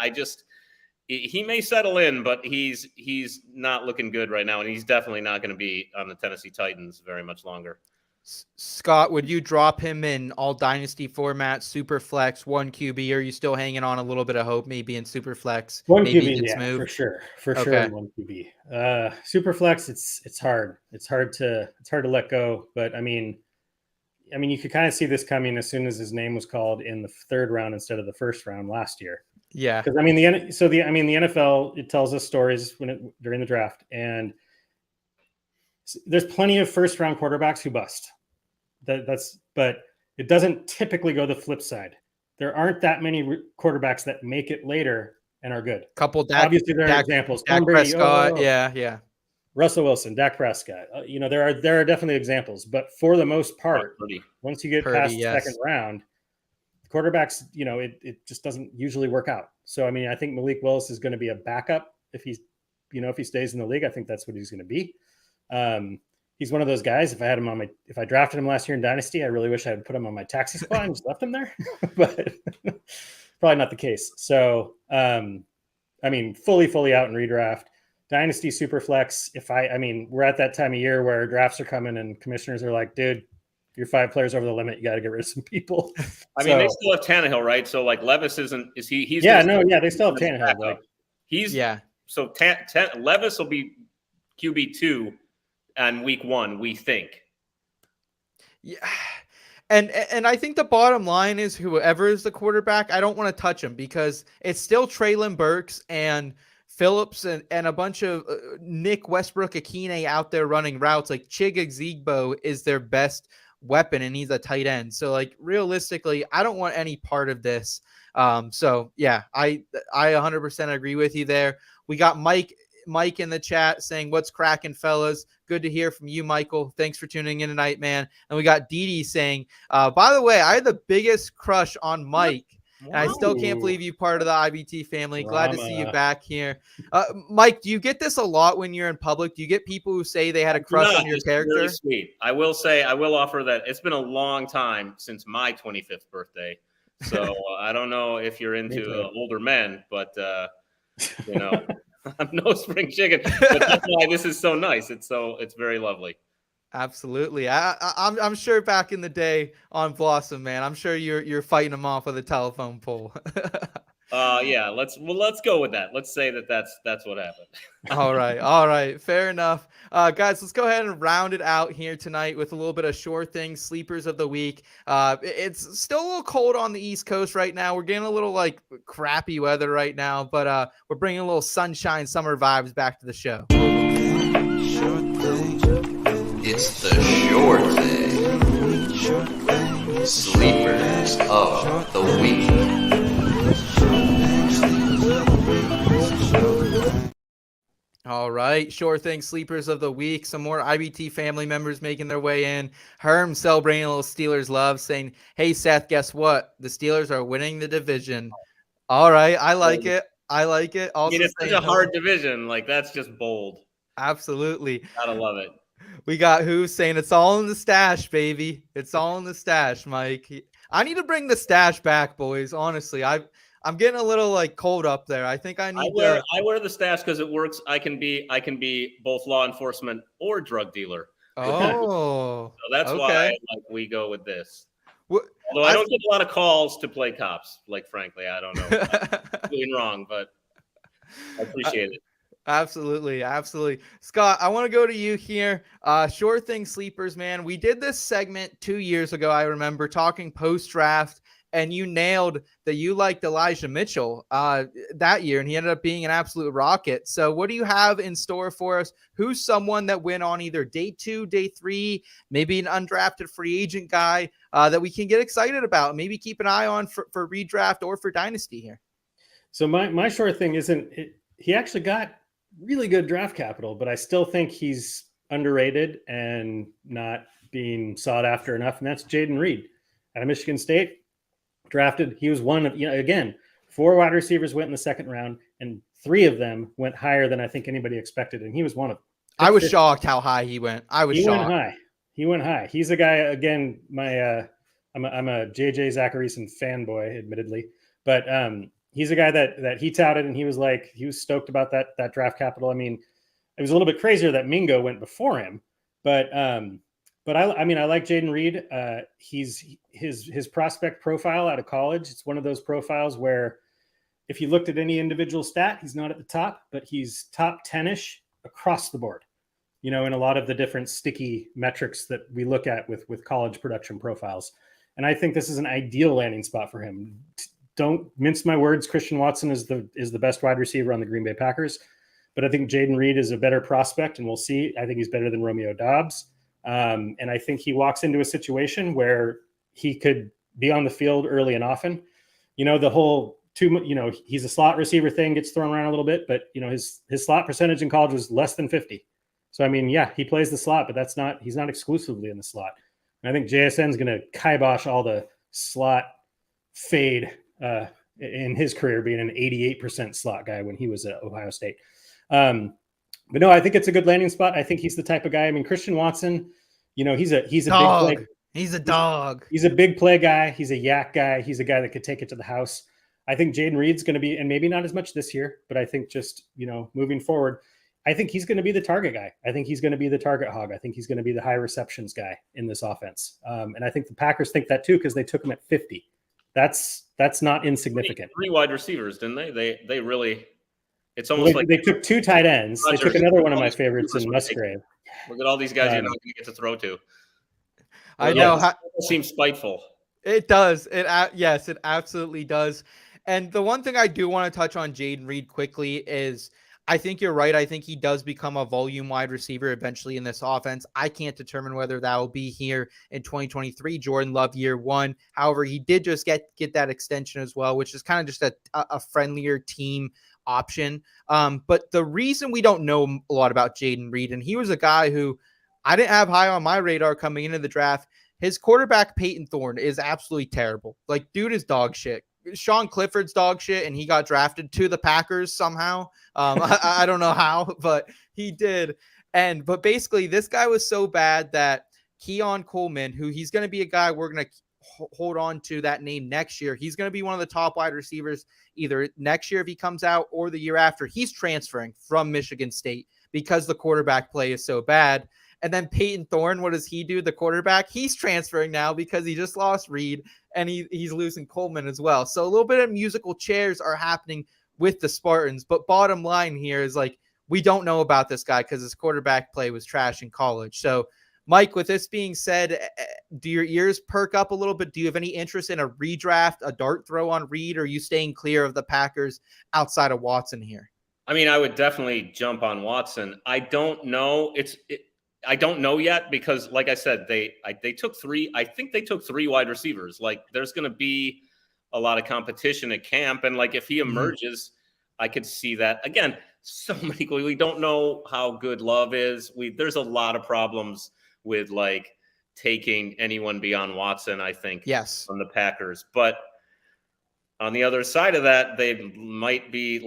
[SPEAKER 4] he may settle in, but he's not looking good right now. And he's definitely not going to be on the Tennessee Titans very much longer.
[SPEAKER 1] Scott, would you drop him in all dynasty formats, super flex, 1 QB? Or are you still hanging on a little bit of hope maybe in super flex?
[SPEAKER 5] 1
[SPEAKER 1] maybe
[SPEAKER 5] QB, yeah,
[SPEAKER 1] moved?
[SPEAKER 5] for sure in 1 QB. Super flex, it's hard to let go. But I mean, you could kind of see this coming as soon as his name was called in the 3rd round instead of the 1st round last year.
[SPEAKER 1] Yeah,
[SPEAKER 5] because I mean the NFL, it tells us stories during the draft, and there's plenty of 1st round quarterbacks who bust. But it doesn't typically go the flip side. There aren't that many quarterbacks that make it later and are good. Obviously there are examples.
[SPEAKER 1] Dak Prescott, yeah.
[SPEAKER 5] Russell Wilson, Dak Prescott. There are definitely examples, but for the most part, once you get past the 2nd round, quarterbacks, it just doesn't usually work out. So I mean, I think Malik Willis is going to be a backup if he stays in the league. I think that's what he's going to be. He's one of those guys. If I drafted him last year in Dynasty, I really wish I had put him on my taxi squad and just left him there, but probably not the case. So, I mean, fully out in redraft. Dynasty Superflex. We're at that time of year where drafts are coming and commissioners are like, dude, you're 5 players over the limit. You got to get rid of some people.
[SPEAKER 4] I mean, they still have Tannehill, right? So like Levis they still
[SPEAKER 5] have Tannehill. Like,
[SPEAKER 4] so Levis will be QB2 on week 1, we think.
[SPEAKER 1] Yeah. And I think the bottom line is whoever is the quarterback, I don't want to touch him because it's still Treylon Burks and Phillips and a bunch of Nick Westbrook-Akine out there running routes. Like Chigga is their best weapon and he's a tight end. So like realistically, I don't want any part of this. So yeah, I 100% agree with you there. We got Mike in the chat saying, what's cracking, fellas? Good to hear from you, Michael. Thanks for tuning in tonight, man. And we got Dee saying, by the way, I had the biggest crush on Mike. And I still can't believe you part of the IBT family. Glad to see you back here. Mike, do you get this a lot when you're in public? Do you get people who say they had a crush on your character?
[SPEAKER 4] Really sweet. I will offer that it's been a long time since my 25th birthday. So I don't know if you're into older men, but I'm no spring chicken. But that's why this is so nice. It's very lovely.
[SPEAKER 1] Absolutely. I'm sure back in the day on Blossom, man, I'm sure you're fighting them off with a telephone pole.
[SPEAKER 4] Yeah, let's go with that. Let's say that's what happened.
[SPEAKER 1] All right. Fair enough. Guys, let's go ahead and round it out here tonight with a little bit of sure things, sleepers of the week. It's still a little cold on the East Coast right now. We're getting a little like crappy weather right now, but we're bringing a little sunshine, summer vibes back to the show.
[SPEAKER 6] It's the sure thing. Sleepers of the week.
[SPEAKER 1] All right, sure thing, sleepers of the week. Some more IBT family members making their way in. Herm celebrating a little Steelers love, saying, hey, Seth, guess what? The Steelers are winning the division. All right, I like it. Also,
[SPEAKER 4] it's such a hard division. Like, that's just bold.
[SPEAKER 1] Absolutely.
[SPEAKER 4] Gotta love it.
[SPEAKER 1] We got who saying it's all in the stash, baby. It's all in the stash, Mike. I need to bring the stash back, boys. Honestly, I'm getting a little like cold up there. I think I
[SPEAKER 4] wear the stash because it works. I can be both law enforcement or drug dealer.
[SPEAKER 1] Oh,
[SPEAKER 4] so that's why we go with this. Although I don't get a lot of calls to play cops. Like, frankly, I don't know. I'm doing wrong, but I appreciate it.
[SPEAKER 1] Absolutely. Scott, I want to go to you here. Sure thing, sleepers, man. We did this segment 2 years ago, I remember, talking post-draft, and you nailed that you liked Elijah Mitchell that year, and he ended up being an absolute rocket. So what do you have in store for us? Who's someone that went on either day 2, day 3, maybe an undrafted free agent guy that we can get excited about, maybe keep an eye on for redraft or for dynasty here?
[SPEAKER 5] So my sure thing he actually got really good draft capital, but I still think he's underrated and not being sought after enough. And that's Jaden Reed out of Michigan State. drafted. He was one of, again, 4 wide receivers went in the second round, and 3 of them went higher than I think anybody expected, and he was one of them.
[SPEAKER 1] I was shocked how high he went.
[SPEAKER 5] He went high. He's a guy, again, I'm a JJ Zacharyson fanboy, admittedly, but he's a guy that he touted, and he was stoked about that draft capital. I mean, it was a little bit crazier that Mingo went before him, but I like Jaden Reed. His prospect profile out of college. It's one of those profiles where if you looked at any individual stat, he's not at the top, but he's top 10-ish across the board, in a lot of the different sticky metrics that we look at with college production profiles. And I think this is an ideal landing spot for him. Don't mince my words. Christian Watson is the best wide receiver on the Green Bay Packers, but I think Jaden Reed is a better prospect, and we'll see. I think he's better than Romeo Doubs. And I think he walks into a situation where he could be on the field early and often. The whole he's a slot receiver thing gets thrown around a little bit, but his slot percentage in college was less than 50. So, I mean, yeah, he plays the slot, but he's not exclusively in the slot. And I think JSN is going to kibosh all the slot fade in his career, being an 88% slot guy when he was at Ohio State. But no, I think it's a good landing spot. I think he's the type of guy. I mean, Christian Watson, he's a
[SPEAKER 1] dog.
[SPEAKER 5] Big play.
[SPEAKER 1] He's a dog.
[SPEAKER 5] He's a big play guy. He's a yak guy. He's a guy that could take it to the house. I think Jaden Reed's going to be, and maybe not as much this year, but I think just, moving forward, I think he's going to be the target guy. I think he's going to be the target hog. I think he's going to be the high receptions guy in this offense. And I think the Packers think that too, because they took him at 50. That's not insignificant.
[SPEAKER 4] 3 wide receivers, didn't they? They really, it's almost like
[SPEAKER 5] they took 2 tight ends. They took another one of my favorites in Musgrave.
[SPEAKER 4] Look at all these guys you're not going to get to throw to.
[SPEAKER 1] I know.
[SPEAKER 4] It seems spiteful.
[SPEAKER 1] It does. Yes, it absolutely does. And the one thing I do want to touch on Jaden Reed quickly is I think you're right. I think he does become a volume wide receiver eventually in this offense. I can't determine whether that will be here in 2023, Jordan Love year 1. However, he did just get that extension as well, which is kind of just a friendlier team option. But the reason we don't know a lot about Jaden Reed, and he was a guy who I didn't have high on my radar coming into the draft. His quarterback, Peyton Thorne, is absolutely terrible. Like, dude is dog shit. Sean Clifford's dog shit, and he got drafted to the Packers somehow. I don't know how, but he did. But basically, this guy was so bad that Keon Coleman, who he's going to be a guy we're going to hold on to that name next year. He's going to be one of the top wide receivers either next year if he comes out or the year after. He's transferring from Michigan State because the quarterback play is so bad. And then Peyton Thorne, what does he do? The quarterback, he's transferring now because he just lost Reed and he's losing Coleman as well. So a little bit of musical chairs are happening with the Spartans. But bottom line here is we don't know about this guy because his quarterback play was trash in college. So Mike, with this being said, do your ears perk up a little bit? Do you have any interest in a redraft, a dart throw on Reed, or are you staying clear of the Packers outside of Watson here?
[SPEAKER 4] I mean, I would definitely jump on Watson. I don't know. I don't know yet because, like I said, they took 3. I think they took 3 wide receivers. There's going to be a lot of competition at camp, and if he emerges, I could see that again. So many. We don't know how good Love is. There's a lot of problems with taking anyone beyond Watson. I think
[SPEAKER 1] yes
[SPEAKER 4] from the Packers, but on the other side of that, they might be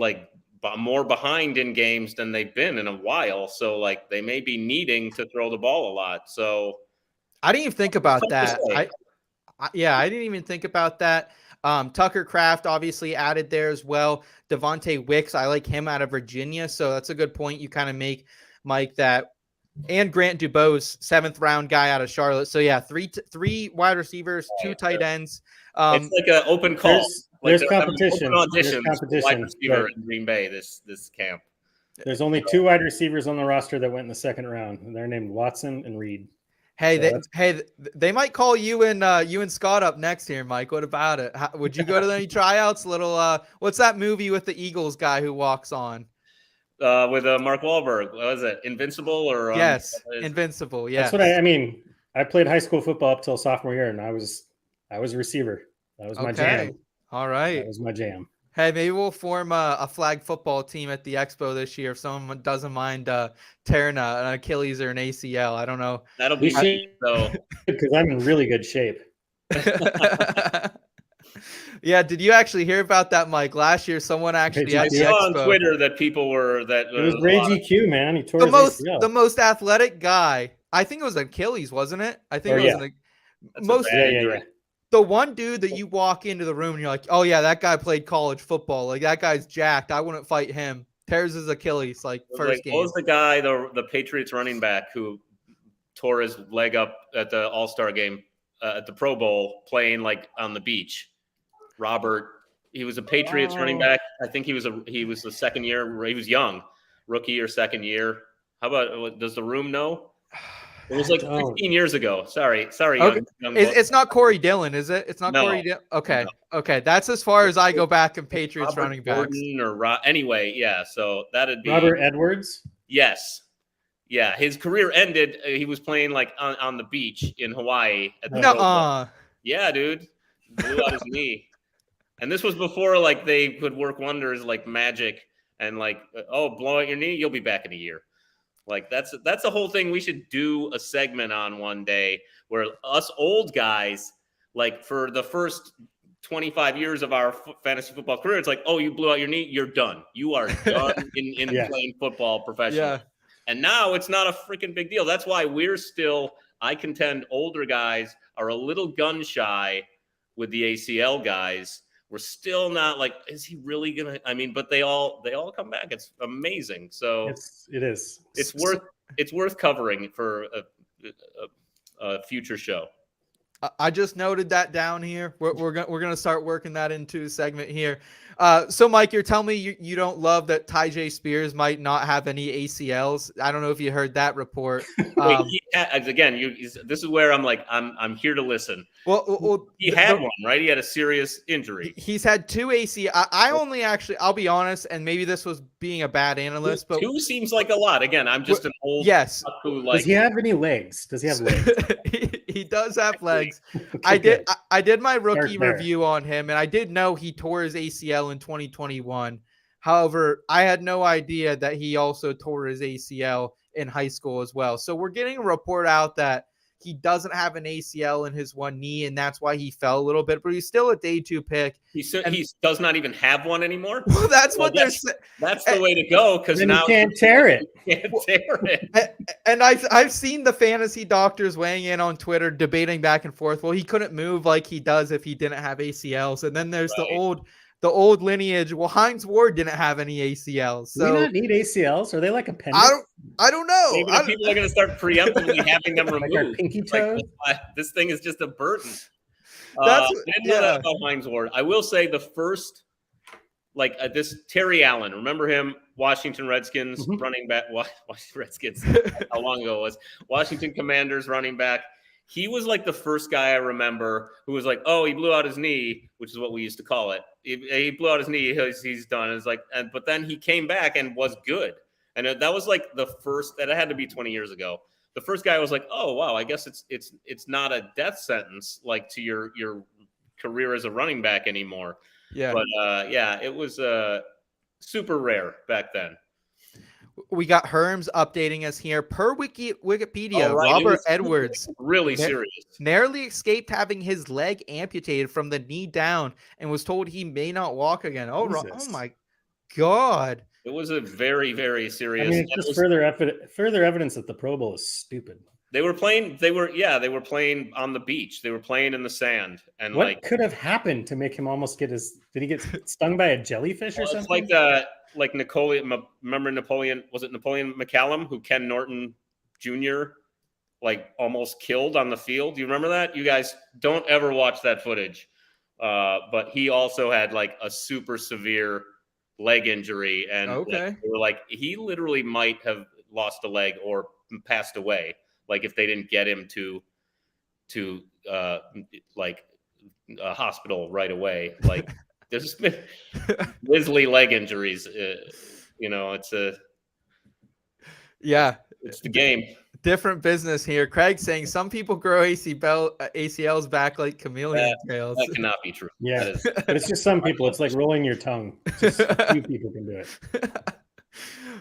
[SPEAKER 4] more behind in games than they've been in a while. So they may be needing to throw the ball a lot. So
[SPEAKER 1] I didn't even think about that. I didn't even think about that. Tucker Kraft obviously added there as well. Devontae Wicks, I like him out of Virginia. So that's a good point you kind of make, Mike, that. And Grant Dubose, 7th round guy out of Charlotte. So yeah, three wide receivers, 2 tight ends.
[SPEAKER 4] It's like an open call.
[SPEAKER 5] There's competition.
[SPEAKER 4] There's competition. Wide receiver in Green Bay this camp.
[SPEAKER 5] There's only 2 wide receivers on the roster that went in the 2nd round, and they're named Watson and Reed.
[SPEAKER 1] Hey, they might call you and Scott up next here, Mike. What about it? Would you go to any tryouts? What's that movie with the Eagles guy who walks on?
[SPEAKER 4] With Mark Wahlberg. What was it? Invincible or
[SPEAKER 1] yes, Invincible. Yeah,
[SPEAKER 5] that's what I mean. I played high school football up till sophomore year, and I was a receiver. That was my jam.
[SPEAKER 1] All right,
[SPEAKER 5] that was my jam.
[SPEAKER 1] Hey, maybe we'll form a flag football team at the Expo this year if someone doesn't mind tearing an Achilles or an ACL. I don't know.
[SPEAKER 4] That'll be
[SPEAKER 5] though, because I'm in really good shape.
[SPEAKER 1] Yeah, did you actually hear about that, Mike? Last year, someone actually
[SPEAKER 4] I
[SPEAKER 1] at the
[SPEAKER 4] saw on
[SPEAKER 1] expo,
[SPEAKER 4] Twitter that people were that
[SPEAKER 5] It was Ray GQ, man. He tore
[SPEAKER 1] the
[SPEAKER 5] his ACL.
[SPEAKER 1] the most athletic guy. I think it was Achilles, wasn't it? I think
[SPEAKER 5] Or
[SPEAKER 1] it was
[SPEAKER 5] yeah.
[SPEAKER 4] That's
[SPEAKER 1] most.
[SPEAKER 4] a bad
[SPEAKER 5] Yeah.
[SPEAKER 4] injury.
[SPEAKER 1] The one dude that you walk into the room and you're like, oh yeah, that guy played college football. Like that guy's jacked. I wouldn't fight him. Tears his Achilles first game.
[SPEAKER 4] What was the guy, the Patriots running back who tore his leg up at the All-Star game at the Pro Bowl playing like on the beach? Robert. He was a Patriots running back. I think he was the second year. He was young, rookie or second year. How about, does the room know? It was like 15 years ago. Sorry.
[SPEAKER 1] Okay.
[SPEAKER 4] Young
[SPEAKER 1] It's not Corey Dillon, is it? It's not
[SPEAKER 4] No.
[SPEAKER 1] Corey Dillon. Okay.
[SPEAKER 4] No.
[SPEAKER 1] Okay. That's as far as I go back in Patriots
[SPEAKER 4] Robert
[SPEAKER 1] running backs.
[SPEAKER 4] Gordon anyway, yeah. So that'd be
[SPEAKER 5] Robert Edwards.
[SPEAKER 4] Yes. Yeah. His career ended. He was playing like on the beach in Hawaii. At the
[SPEAKER 1] No.
[SPEAKER 4] Yeah, dude. Blew out his knee. And this was before like they could work wonders like magic and like, blow out your knee, you'll be back in a year. Like that's the whole thing. We should do a segment on one day where us old guys, like for the first 25 years of our fantasy football career, it's like, oh, you blew out your knee, you're done. You are done in playing football professionally.
[SPEAKER 1] Yeah.
[SPEAKER 4] And now it's not a freaking big deal. That's why we're still, I contend, older guys are a little gun shy with the ACL guys. We're still not like, is he really gonna? I mean, but they all come back. It's amazing. So
[SPEAKER 5] it is.
[SPEAKER 4] It's worth covering for a future show.
[SPEAKER 1] I just noted that down here. We're gonna start working that into a segment here. So Mike, you're telling me you don't love that Tyjae Spears might not have any ACLs. I don't know if you heard that report.
[SPEAKER 4] This is where I'm like, I'm here to listen.
[SPEAKER 1] Well,
[SPEAKER 4] he had one, right? He had a serious injury.
[SPEAKER 1] He's had two ACL. I only actually, I'll be honest, and maybe this was being a bad analyst, but
[SPEAKER 4] two seems like a lot. Again, I'm just an old.
[SPEAKER 1] Yes.
[SPEAKER 5] Does he have any legs? Does he have legs?
[SPEAKER 1] He does have legs.
[SPEAKER 5] Okay,
[SPEAKER 1] I did my rookie review on him, and I did know he tore his ACL in 2021. However, I had no idea that he also tore his ACL in high school as well. So we're getting a report out that he doesn't have an ACL in his one knee, and that's why he fell a little bit. But he's still a day 2 pick.
[SPEAKER 4] He does not even have one anymore.
[SPEAKER 1] Well, that's what they're saying.
[SPEAKER 4] That's the way to go, because now
[SPEAKER 5] you can't tear it.
[SPEAKER 1] And I've seen the fantasy doctors weighing in on Twitter, debating back and forth. Well, he couldn't move like he does if he didn't have ACLs. And then there's the old lineage. Well, Hines Ward didn't have any ACLs. So
[SPEAKER 5] do we not need ACLs? Are they like appendix?
[SPEAKER 1] I don't know.
[SPEAKER 4] Maybe people are going to start preemptively having them removed.
[SPEAKER 5] Like our pinky toe?
[SPEAKER 4] This thing is just a burden.
[SPEAKER 1] I
[SPEAKER 4] didn't know that about Hines Ward. I will say the first, this Terry Allen. Remember him? Washington Redskins running back. Washington Redskins. How long ago it was? Washington Commanders running back. He was like the first guy I remember who was like, oh, he blew out his knee, which is what we used to call it. He blew out his knee. He's done. It's like, but then he came back and was good. And that was like the first. That had to be 20 years ago. The first guy was like, oh wow, I guess it's not a death sentence like to your career as a running back anymore.
[SPEAKER 1] Yeah.
[SPEAKER 4] But it was super rare back then.
[SPEAKER 1] We got Herms updating us here. Per Wikipedia,
[SPEAKER 4] right.
[SPEAKER 1] Robert Edwards
[SPEAKER 4] really serious.
[SPEAKER 1] Narrowly escaped having his leg amputated from the knee down and was told he may not walk again. Oh my God.
[SPEAKER 4] It was a very, very serious.
[SPEAKER 5] I mean, it's just further evidence that the Pro Bowl is stupid.
[SPEAKER 4] They were playing on the beach. They were playing in the sand. And
[SPEAKER 5] what could have happened to make him almost get did he get stung by a jellyfish or something?
[SPEAKER 4] It's like Napoleon. Remember Napoleon? Was it Napoleon McCallum who Ken Norton Jr. almost killed on the field? Do you remember that? You guys don't ever watch that footage. But he also had a super severe leg injury, and they were he literally might have lost a leg or passed away. If they didn't get him to a hospital right away. There's been grisly leg injuries. It's the game.
[SPEAKER 1] Different business here. Craig saying some people grow ACLs back like chameleon tails.
[SPEAKER 4] That cannot be true.
[SPEAKER 5] Yeah, but it's just some people. It's like rolling your tongue. Just a few people can do it.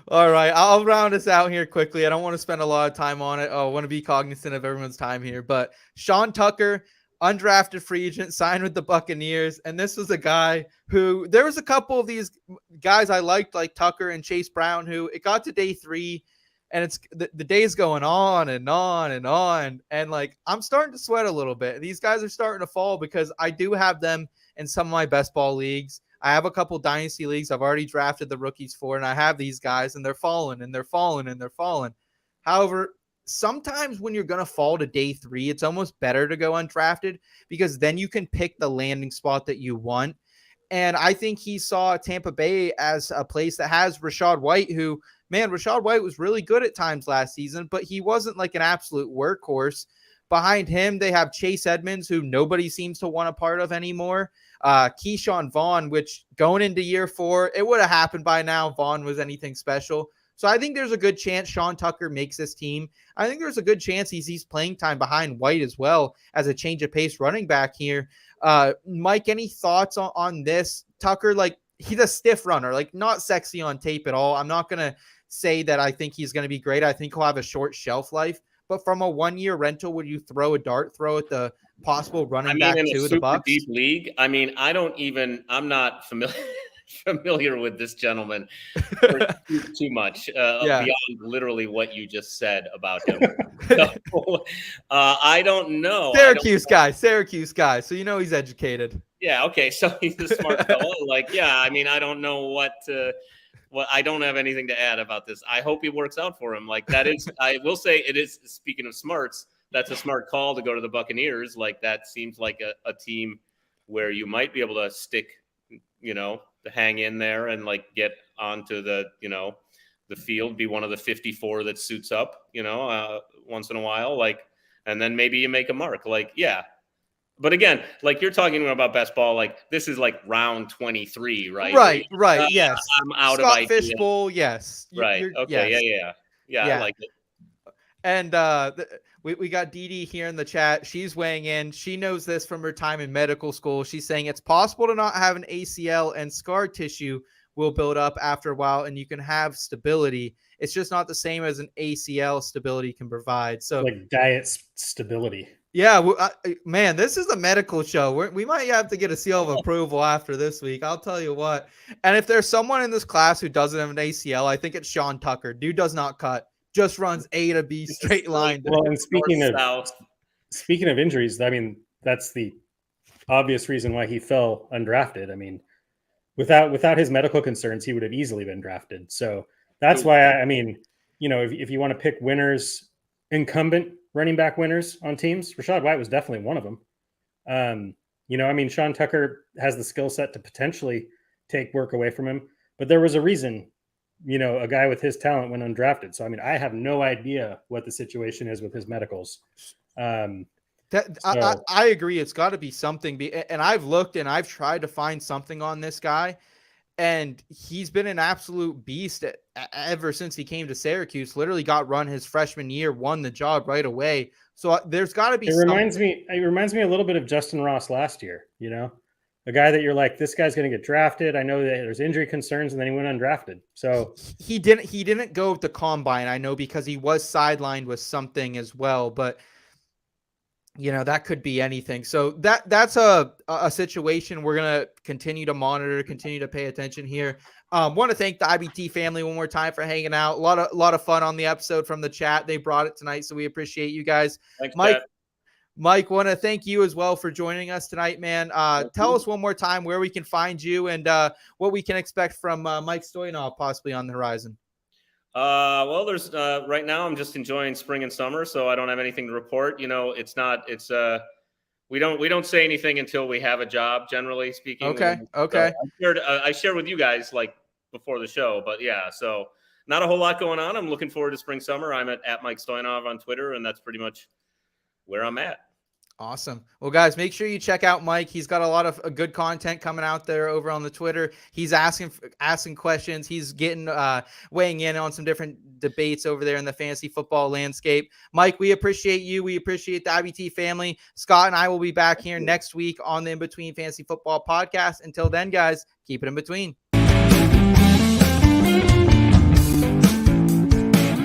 [SPEAKER 1] All right, I'll round us out here quickly. I don't want to spend a lot of time on it. I want to be cognizant of everyone's time here. But Sean Tucker, undrafted free agent, signed with the Buccaneers. And this was a guy who, there was a couple of these guys I liked, like Tucker and Chase Brown, who it got to day 3 and it's the day's going on and on and on. And like, I'm starting to sweat a little bit. These guys are starting to fall because I do have them in some of my best ball leagues. I have a couple dynasty leagues I've already drafted the rookies for, and I have these guys and they're falling and they're falling and they're falling. However, sometimes when you're going to fall to day 3, it's almost better to go undrafted because then you can pick the landing spot that you want. And I think he saw Tampa Bay as a place that has Rachaad White, who, man, Rachaad White was really good at times last season, but he wasn't like an absolute workhorse. Behind him, they have Chase Edmonds, who nobody seems to want a part of anymore. Keyshawn Vaughn, which going into year 4, it would have happened by now if Vaughn was anything special. So I think there's a good chance Sean Tucker makes this team. I think there's a good chance he sees playing time behind White as well as a change of pace running back here. Mike, any thoughts on this? Tucker, like, he's a stiff runner, like not sexy on tape at all. I'm not going to say that I think he's going to be great. I think he'll have a short shelf life. But from a 1-year rental, would you throw a dart throw at the possible running back to the Bucs?
[SPEAKER 4] Deep league. I mean, I'm not familiar with this gentleman too much beyond literally what you just said about him. So, I don't know.
[SPEAKER 1] Syracuse guy. So you know he's educated.
[SPEAKER 4] Yeah. Okay. So he's a smart fellow. Like, yeah. I mean, I don't know what I don't have anything to add about this. I hope it works out for him. Like, that is, I will say it is, speaking of smarts, that's a smart call to go to the Buccaneers. Like, that seems like a team where you might be able to stick, to hang in there and like get onto the field, be one of the 54 that suits up, once in a while, like, and then maybe you make a mark. Like, yeah. But again, like you're talking about best ball, like this is like round 23, right?
[SPEAKER 1] Right. Yes.
[SPEAKER 4] I'm out
[SPEAKER 1] Scott
[SPEAKER 4] of idea.
[SPEAKER 1] Fishbowl, yes.
[SPEAKER 4] Right. Okay.
[SPEAKER 1] Yes.
[SPEAKER 4] Yeah. I like it.
[SPEAKER 1] And we got Dee Dee here in the chat. She's weighing in. She knows this from her time in medical school. She's saying it's possible to not have an ACL and scar tissue will build up after a while and you can have stability. It's just not the same as an ACL stability can provide. So
[SPEAKER 5] like diet stability.
[SPEAKER 1] Yeah, man, this is a medical show. We might have to get a seal of approval after this week. I'll tell you what. And if there's someone in this class who doesn't have an ACL, I think it's Sean Tucker. Dude does not cut. Just runs A to B straight line.
[SPEAKER 5] Well, and speaking of injuries, I mean, that's the obvious reason why he fell undrafted. I mean, without his medical concerns, he would have easily been drafted. So that's why, if you want to pick winners, incumbent running back winners on teams, Rachaad White was definitely one of them. Sean Tucker has the skill set to potentially take work away from him, but there was a reason, a guy with his talent went undrafted. So, I have no idea what the situation is with his medicals.
[SPEAKER 1] I agree. It's got to be something. And I've looked and I've tried to find something on this guy. And he's been an absolute beast ever since he came to Syracuse. Literally got run his freshman year, won the job right away. So there's got to be. It reminds me
[SPEAKER 5] a little bit of Justin Ross last year. A guy that you're like, this guy's going to get drafted. I know that there's injury concerns, and then he went undrafted. So
[SPEAKER 1] he didn't go with the combine. I know because he was sidelined with something as well, but. That could be anything. So that's a situation we're going to continue to monitor, continue to pay attention here. Want to thank the IBT family one more time for hanging out. A lot of fun on the episode from the chat. They brought it tonight, so we appreciate you guys.
[SPEAKER 4] Thanks,
[SPEAKER 1] Mike, want to thank you as well for joining us tonight, man. Tell us one more time where we can find you and what we can expect from Mike Stoyanov possibly on the horizon.
[SPEAKER 4] Well, there's right now I'm just enjoying spring and summer, so I don't have anything to report. We don't say anything until we have a job, generally speaking.
[SPEAKER 1] Okay.
[SPEAKER 4] I shared with you guys like before the show, but yeah, so not a whole lot going on. I'm looking forward to spring, summer. I'm at Mike Stoyanov on Twitter, and that's pretty much where I'm at.
[SPEAKER 1] Awesome. Well, guys, make sure you check out Mike. He's got a lot of good content coming out there over on the Twitter. He's asking questions. He's getting weighing in on some different debates over there in the fantasy football landscape. Mike, we appreciate you. We appreciate the IBT family. Scott and I will be back here next week on the In Between Fantasy Football podcast. Until then, guys, keep it in between.